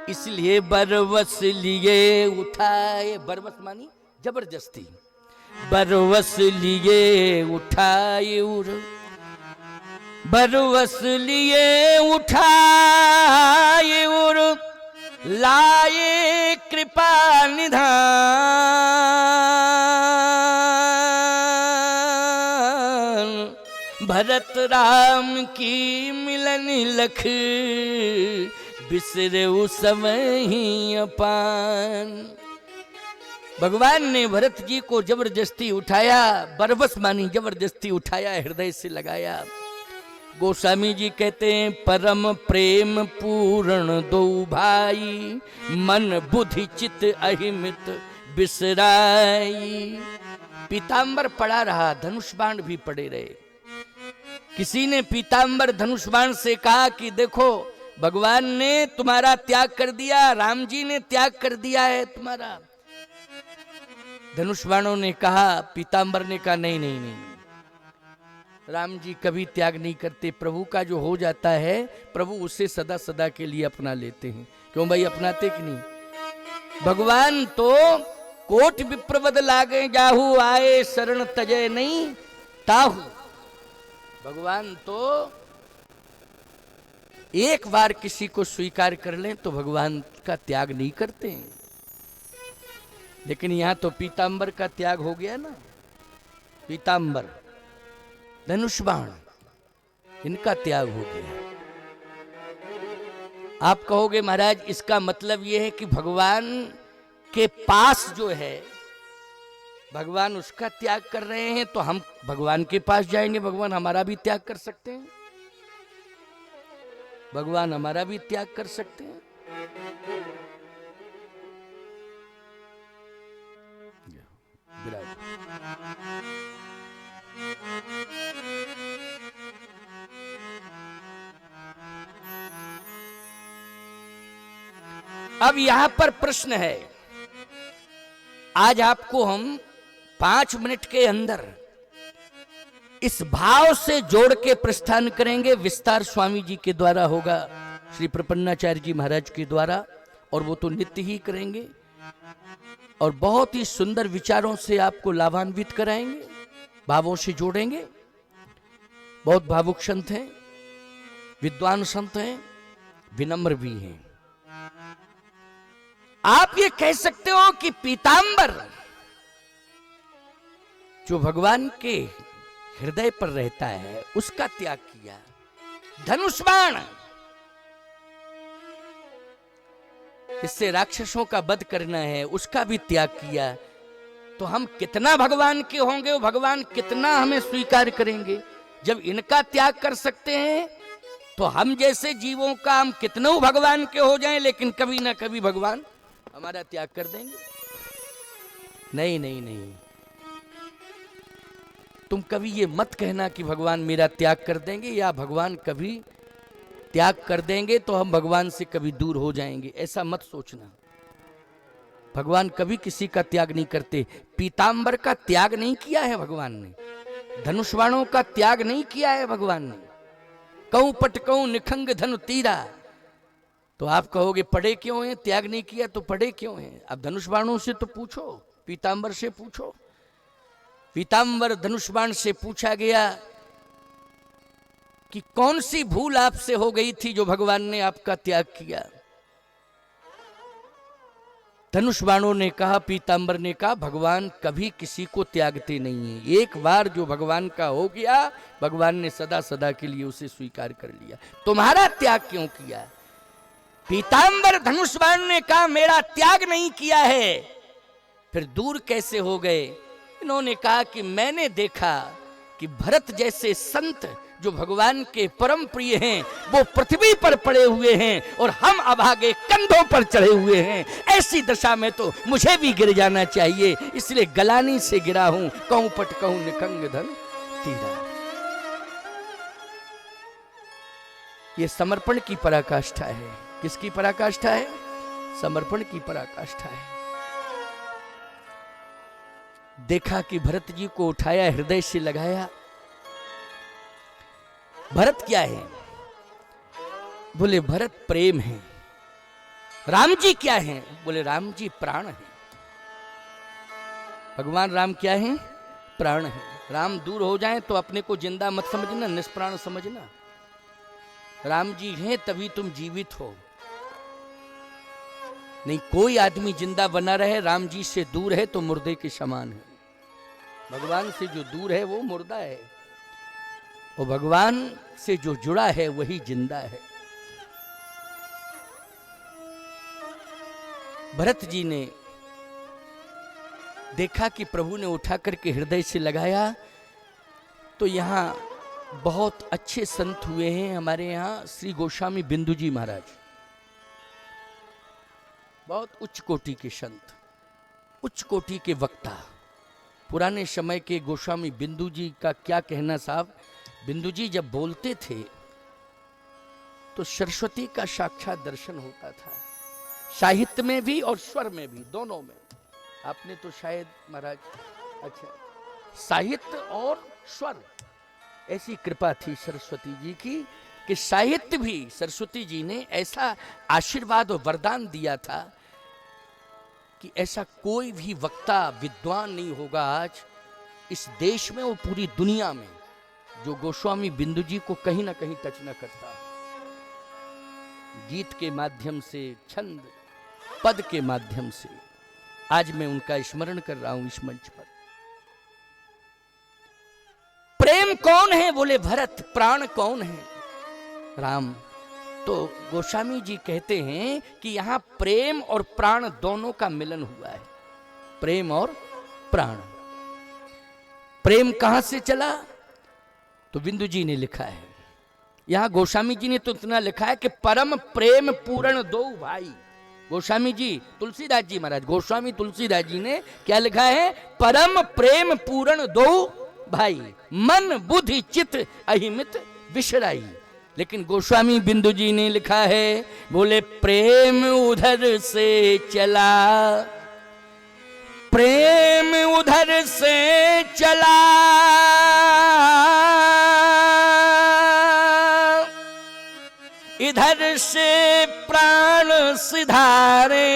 इसलिए बरवस लिए उठाए। बरवस मानी जबरदस्ती। बरवस लिए उठाए उर, बरवस लिए उठाए उर, लाए कृपा निधान। भरत राम की मिलन लख, बिसरे उस समय ही अपान। भगवान ने भरत जी को जबरदस्ती उठाया, बरबस मानी जबरदस्ती उठाया, हृदय से लगाया। गोस्वामी जी कहते हैं, परम प्रेम पूर्ण दो भाई, मन बुद्धि चित अहिमित बिसराई। पीतांबर पड़ा रहा, धनुष बाण भी पड़े रहे। किसी ने पीतांबर धनुष बाण से कहा कि देखो भगवान ने तुम्हारा त्याग कर दिया, राम जी ने त्याग कर दिया है तुम्हारा। धनुष बाणों ने कहा, पीतांबर ने कहा, नहीं नहीं नहीं, राम जी कभी त्याग नहीं करते। प्रभु का जो हो जाता है, प्रभु उसे सदा सदा के लिए अपना लेते हैं। क्यों भाई, अपनाते कि नहीं। भगवान तो कोट विप्रवद लागे जाहू, आए शरण तजय नहीं ताहू। भगवान तो एक बार किसी को स्वीकार कर लें तो भगवान का त्याग नहीं करते हैं। लेकिन यहां तो पीतांबर का त्याग हो गया ना। पीतांबर, धनुष बाण, इनका त्याग हो गया। आप कहोगे महाराज इसका मतलब यह है कि भगवान के पास जो है, भगवान उसका त्याग कर रहे हैं तो हम भगवान के पास जाएंगे, भगवान हमारा भी त्याग कर सकते हैं। भगवान हमारा भी त्याग कर सकते हैं। अब यहां पर प्रश्न है, आज आपको हम 5 मिनट के अंदर इस भाव से जोड़ के प्रस्थान करेंगे। विस्तार स्वामी जी के द्वारा होगा, श्री प्रपन्नाचार्य जी महाराज के द्वारा, और वो तो नित्य ही करेंगे और बहुत ही सुंदर विचारों से आपको लाभान्वित कराएंगे, भावों से जोड़ेंगे। बहुत भावुक संत हैं, विद्वान संत हैं, विनम्र भी हैं। आप ये कह सकते हो कि पीतांबर जो भगवान के हृदय पर रहता है उसका त्याग किया, धनुष बाण इससे राक्षसों का वध करना है उसका भी त्याग किया, तो हम कितना भगवान के होंगे, वो भगवान कितना हमें स्वीकार करेंगे। जब इनका त्याग कर सकते हैं तो हम जैसे जीवों का हम कितनों भगवान के हो जाएं, लेकिन कभी ना कभी भगवान हमारा त्याग कर देंगे। नहीं नहीं नहीं, तुम कभी ये मत कहना कि भगवान मेरा त्याग कर देंगे, या भगवान कभी त्याग कर देंगे तो हम भगवान से कभी दूर हो जाएंगे, ऐसा मत सोचना। भगवान कभी किसी का त्याग नहीं करते। पीतांबर का त्याग नहीं किया है भगवान ने, धनुष बाणों का त्याग नहीं किया है भगवान ने। कहूं पट कहूं निखंग धनु तीरा, तो आप कहोगे पढ़े क्यों हैं, त्याग नहीं किया तो पढ़े क्यों हैं। अब धनुष बाणों से तो पूछो, पीतांबर से पूछो। पीतांबर धनुष बाण से पूछा गया कि कौन सी भूल आपसे हो गई थी जो भगवान ने आपका त्याग किया। धनुष बाणों ने कहा, पीतांबर ने कहा, भगवान कभी किसी को त्यागते नहीं है। एक बार जो भगवान का हो गया, भगवान ने सदा सदा के लिए उसे स्वीकार कर लिया। तुम्हारा त्याग क्यों किया। पीतांबर धनुष बाण ने कहा, मेरा त्याग नहीं किया है, फिर दूर कैसे हो गए। इन्होंने कहा कि मैंने देखा कि भरत जैसे संत जो भगवान के परम प्रिय हैं वो पृथ्वी पर पड़े हुए हैं और हम अभागे कंधों पर चढ़े हुए हैं। ऐसी दशा में तो मुझे भी गिर जाना चाहिए, इसलिए गलानी से गिरा हूं, कहूं पट कहूं निकंग धन तीरा। ये समर्पण की पराकाष्ठा है। किसकी पराकाष्ठा है? समर्पण की पराकाष्ठा है। देखा कि भरत जी को उठाया, हृदय से लगाया। भरत क्या है? बोले भरत प्रेम है। राम जी क्या है? बोले राम जी प्राण है। भगवान राम क्या है? प्राण है। राम दूर हो जाए तो अपने को जिंदा मत समझना, निष्प्राण समझना। राम जी हैं तभी तुम जीवित हो, नहीं कोई आदमी जिंदा बना रहे राम जी से दूर है तो मुर्दे के समान है। भगवान से जो दूर है वो मुर्दा है, और भगवान से जो जुड़ा है वही जिंदा है। भरत जी ने देखा कि प्रभु ने उठा करके हृदय से लगाया, तो यहां बहुत अच्छे संत हुए हैं हमारे यहाँ। श्री गोस्वामी बिंदु जी महाराज बहुत उच्च कोटि के संत, उच्च कोटि के वक्ता। पुराने समय के गोस्वामी बिंदु जी का क्या कहना साहब। बिंदु जी जब बोलते थे तो सरस्वती का साक्षात दर्शन होता था, साहित्य में भी और स्वर में भी, दोनों में। आपने तो शायद महाराज, अच्छा, साहित्य और स्वर, ऐसी कृपा थी सरस्वती जी की कि साहित्य भी सरस्वती जी ने ऐसा आशीर्वाद और वरदान दिया था कि ऐसा कोई भी वक्ता विद्वान नहीं होगा आज इस देश में और पूरी दुनिया में जो गोस्वामी बिंदु जी को कहीं ना कहीं टच न करता। गीत के माध्यम से, छंद पद के माध्यम से आज मैं उनका स्मरण कर रहा हूं इस मंच पर। प्रेम कौन है? बोले भरत। प्राण कौन है? राम। तो गोस्वामी जी कहते हैं कि यहां प्रेम और प्राण दोनों का मिलन हुआ है। प्रेम और प्राण। प्रेम कहां से चला? तो बिंदु जी ने लिखा है, यहां गोस्वामी जी ने तो इतना लिखा है कि परम प्रेम पूर्ण दो भाई। गोस्वामी जी, तुलसीदास जी महाराज, गोस्वामी तुलसीदास जी ने क्या लिखा है? परम प्रेम पूर्ण दो भाई, मन बुद्धि चित्त अहिमित विसराई। लेकिन गोस्वामी बिंदु जी ने लिखा है, बोले प्रेम उधर से चला, प्रेम उधर से चला, इधर से प्राण सिधारे,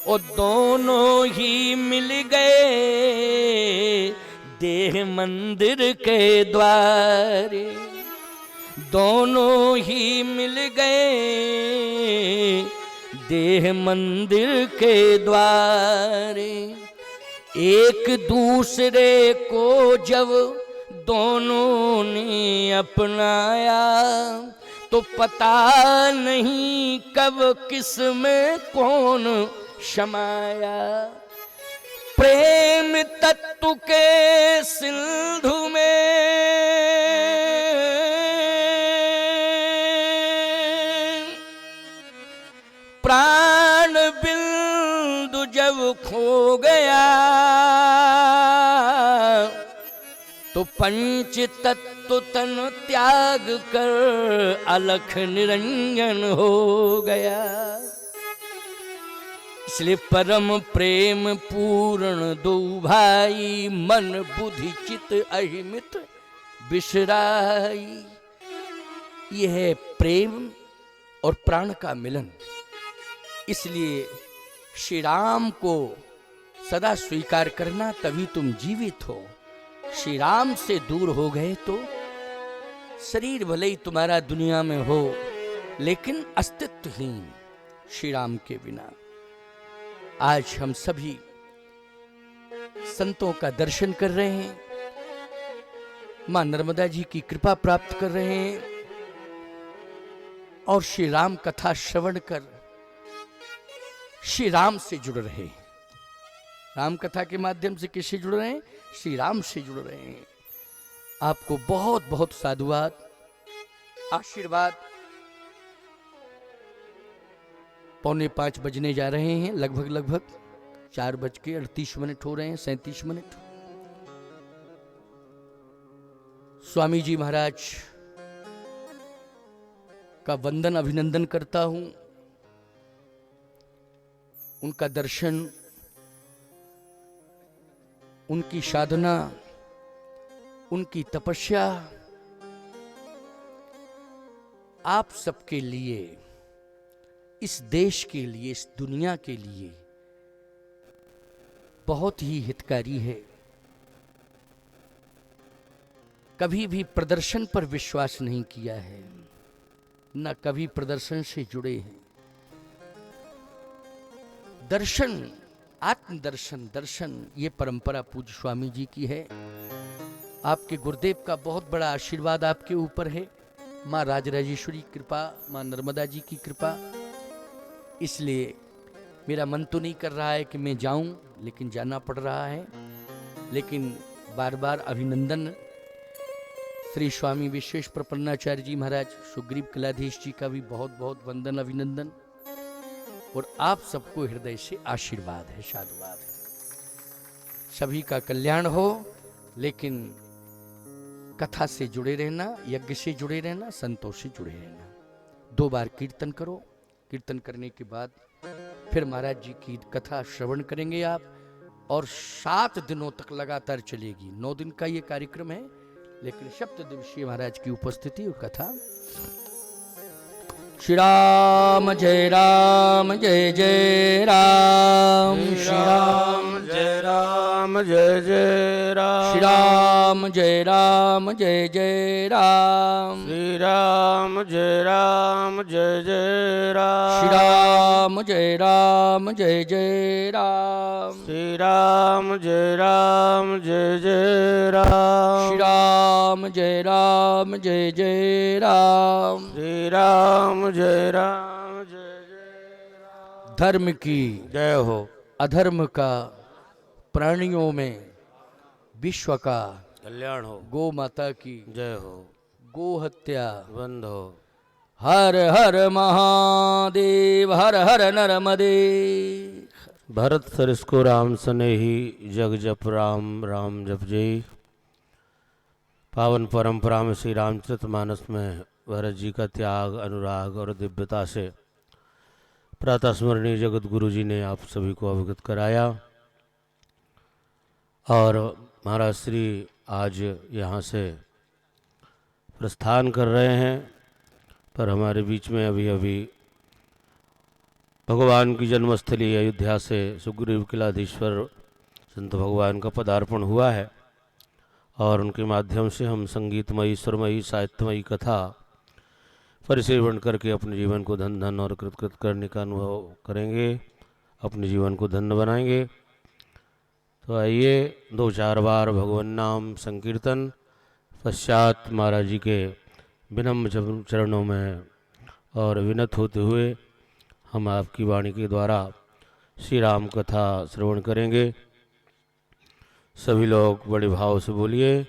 और दोनों ही मिल गए देह मंदिर के द्वारे। दोनों ही मिल गए देह मंदिर के द्वारे। एक दूसरे को जब दोनों ने अपनाया तो पता नहीं कब किस में कौन समाया। प्रेम तत्व के सिंधु में प्राण बिंदु जब खो गया तो पंच तत्व तन त्याग कर अलख निरंजन हो गया। इसलिए परम प्रेम पूर्ण दो भाई, मन बुद्धि चित अहिमित बिसराई। यह है प्रेम और प्राण का मिलन। इसलिए श्री राम को सदा स्वीकार करना, तभी तुम जीवित हो। श्री राम से दूर हो गए तो शरीर भले ही तुम्हारा दुनिया में हो, लेकिन अस्तित्वहीन श्री राम के बिना। आज हम सभी संतों का दर्शन कर रहे हैं, मां नर्मदा जी की कृपा प्राप्त कर रहे हैं, और श्री राम कथा श्रवण कर श्री राम से जुड़ रहे हैं। राम कथा के माध्यम से किससे जुड़ रहे हैं? श्री राम से जुड़ रहे हैं। आपको बहुत बहुत साधुवाद, आशीर्वाद। 4:45 बजने जा रहे हैं, लगभग 4:38 हो रहे हैं, 37 स्वामी जी महाराज का वंदन अभिनंदन करता हूं। उनका दर्शन, उनकी साधना, उनकी तपस्या आप सबके लिए, इस देश के लिए, इस दुनिया के लिए बहुत ही हितकारी है। कभी भी प्रदर्शन पर विश्वास नहीं किया है, न कभी प्रदर्शन से जुड़े हैं। दर्शन, आत्मदर्शन, दर्शन, ये परंपरा पूज्य स्वामी जी की है। आपके गुरुदेव का बहुत बड़ा आशीर्वाद आपके ऊपर है। माँ राजराजेश्वरी कृपा, माँ नर्मदा जी की कृपा। इसलिए मेरा मन तो नहीं कर रहा है कि मैं जाऊं, लेकिन जाना पड़ रहा है। लेकिन बार बार अभिनंदन श्री स्वामी विश्वेश प्रपन्नाचार्य जी महाराज, सुग्रीव कलाधीश जी का भी बहुत बहुत वंदन अभिनंदन। और आप सबको हृदय से आशीर्वाद है, साधुवाद है। सभी का कल्याण हो, लेकिन कथा से जुड़े रहना, यज्ञ से जुड़े रहना, संतों से जुड़े रहना। 2 बार कीर्तन करो। कीर्तन करने के बाद फिर महाराज जी की कथा श्रवण करेंगे आप, और 7 दिनों तक लगातार चलेगी। 9 दिन का ये कार्यक्रम है, लेकिन 7 दिवसीय महाराज की उपस्थिति और कथा। श्री राम जय राम, जय जय राम। श्री राम जय राम, जय जय राम। श्री राम जय राम, जय जय राम। श्री राम जय राम, जय जय राम। श्री राम जय राम, जय जय राम। श्री राम जय राम, जय जय राम। श्री राम जय राम, जय जय राम। श्री राम जय राम, जय जय राम। धर्म की जय हो, अधर्म का, प्राणियों में विश्व का कल्याण हो, गौ माता की जय हो, गो हत्या बंद हो। हर हर महादेव, हर हर नर्मदे। भरत सरस को राम सनेही, जग जप राम राम जप जय। पावन परंपरा में श्री रामचरितमानस में भरत जी का त्याग, अनुराग और दिव्यता से प्रातः स्मरणीय जगत गुरु जी ने आप सभी को अवगत कराया। और महाराज श्री आज यहाँ से प्रस्थान कर रहे हैं, पर हमारे बीच में अभी अभी भगवान की जन्मस्थली अयोध्या से सुग्रीव किलाधीश्वर संत भगवान का पदार्पण हुआ है। और उनके माध्यम से हम संगीतमयी, स्वरमयी, साहित्यमयी कथा परिसेवन करके अपने जीवन को धन धन और कृत कृत करने का अनुभव करेंगे, अपने जीवन को धन्य बनाएंगे। तो आइए 2-4 बार भगवान नाम संकीर्तन, पश्चात महाराज जी के विनम्र चरणों में और विनत होते हुए हम आपकी वाणी के द्वारा श्री राम कथा श्रवण करेंगे। सभी लोग बड़े भाव से बोलिए,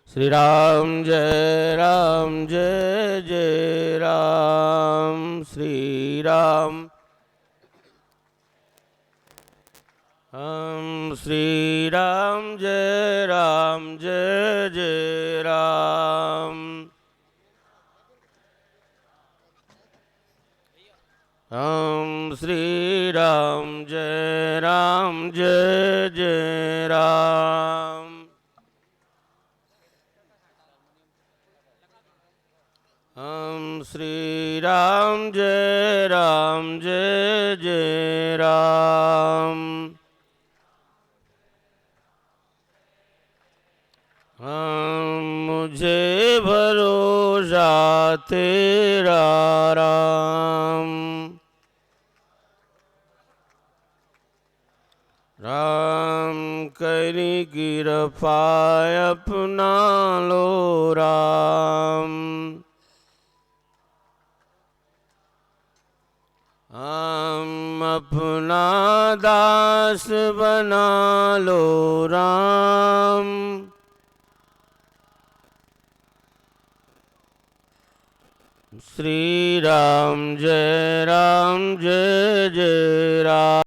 श्री राम जय राम, जय जय राम। श्री राम, हम श्री राम जय राम, जय जय राम। हम श्री राम जय राम, जय जय राम। हम श्री राम जय राम, जय जय राम। हम मुझे भरोसा तेरा राम। राम करी कृपा अपना लो राम। हम अपना दास बना लो राम। श्री राम जय जय राम।